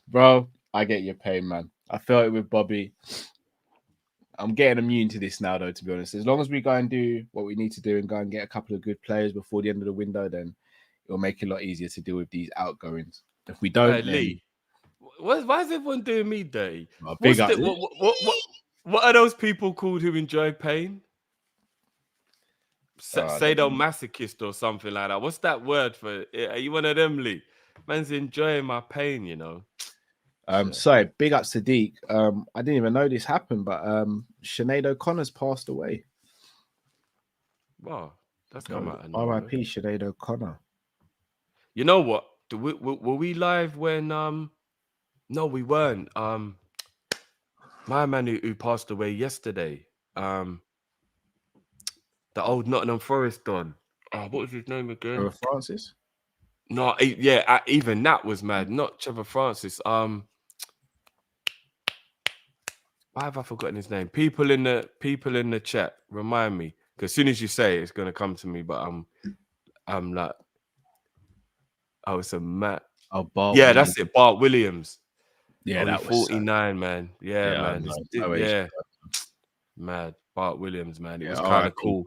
[SPEAKER 3] Bro, I get your pain, man. I felt it with Bobby. I'm getting immune to this now, though, to be honest. As long as we go and do what we need to do and go and get a couple of good players before the end of the window, then it'll make it a lot easier to deal with these outgoings. If we don't,
[SPEAKER 4] Lee, why is everyone doing me dirty? What are those people called who enjoy pain? Sadomasochist or something like that. What's that word for? Are you one of them, Lee? Man's enjoying my pain, you know.
[SPEAKER 3] Sorry, big up Sadiq. I didn't even know this happened, but Sinead O'Connor's passed away.
[SPEAKER 4] Wow, that's come out of nowhere.
[SPEAKER 3] R.I.P. Sinead O'Connor.
[SPEAKER 4] You know what? Were we live when? No, we weren't. My man who passed away yesterday. The old Nottingham Forest don. What was his name again?
[SPEAKER 3] Trevor Francis.
[SPEAKER 4] No, yeah, even that was mad. Not Trevor Francis. Why have I forgotten his name? People in the chat, remind me. Because as soon as you say it, it's gonna come to me. But I'm like, it's a Matt.
[SPEAKER 3] Oh, Bart.
[SPEAKER 4] Yeah, that's it. Bart Williams.
[SPEAKER 3] Yeah, that was
[SPEAKER 4] 49, man. Yeah, man.
[SPEAKER 3] Yeah.
[SPEAKER 4] Mad. Bart Williams, man. It was kind of cool.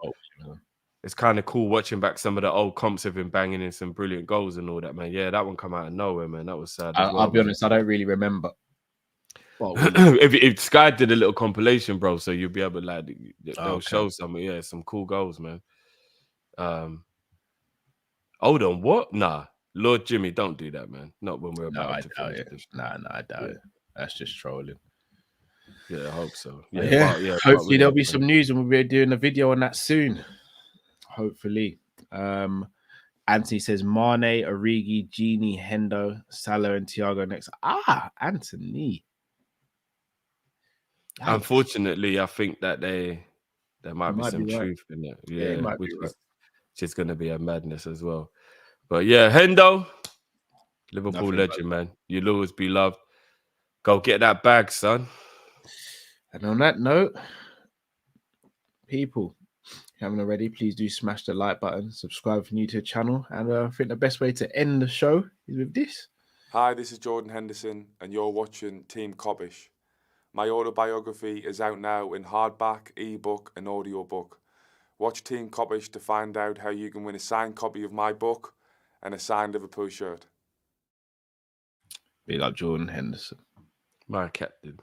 [SPEAKER 4] it's kind of cool watching back some of the old comps have been banging in some brilliant goals and all that, man. Yeah, that one come out of nowhere, man. That was sad.
[SPEAKER 3] I'll be honest, I don't really remember. Well,
[SPEAKER 4] if Sky did a little compilation, bro, so you'll be able to like they'll show some cool goals, man. Hold on, what? Nah, Lord Jimmy, don't do that, man. Not when we're about to finish this.
[SPEAKER 3] Nah, I doubt it. That's just trolling.
[SPEAKER 4] Yeah, I hope so.
[SPEAKER 3] Hopefully there'll be some news and we'll be doing a video on that soon. Hopefully. Anthony says Mane, Origi, Gini, Hendo, Salah, and Thiago next. Anthony.
[SPEAKER 4] Unfortunately, I think that there might be some truth in it.
[SPEAKER 3] Yeah,
[SPEAKER 4] which is just going to be a madness as well. But yeah, Hendo, Liverpool legend, man. You'll always be loved. Go get that bag, son.
[SPEAKER 3] And on that note, people, if you haven't already, please do smash the like button, subscribe if you're new to the channel. And I think the best way to end the show is with this.
[SPEAKER 5] Hi, this is Jordan Henderson, and you're watching Team Kop-Ish. My autobiography is out now in hardback, ebook, and audiobook. Watch Team Kop-Ish to find out how you can win a signed copy of my book and a signed Liverpool shirt.
[SPEAKER 3] Be like Jordan Henderson.
[SPEAKER 4] My captain.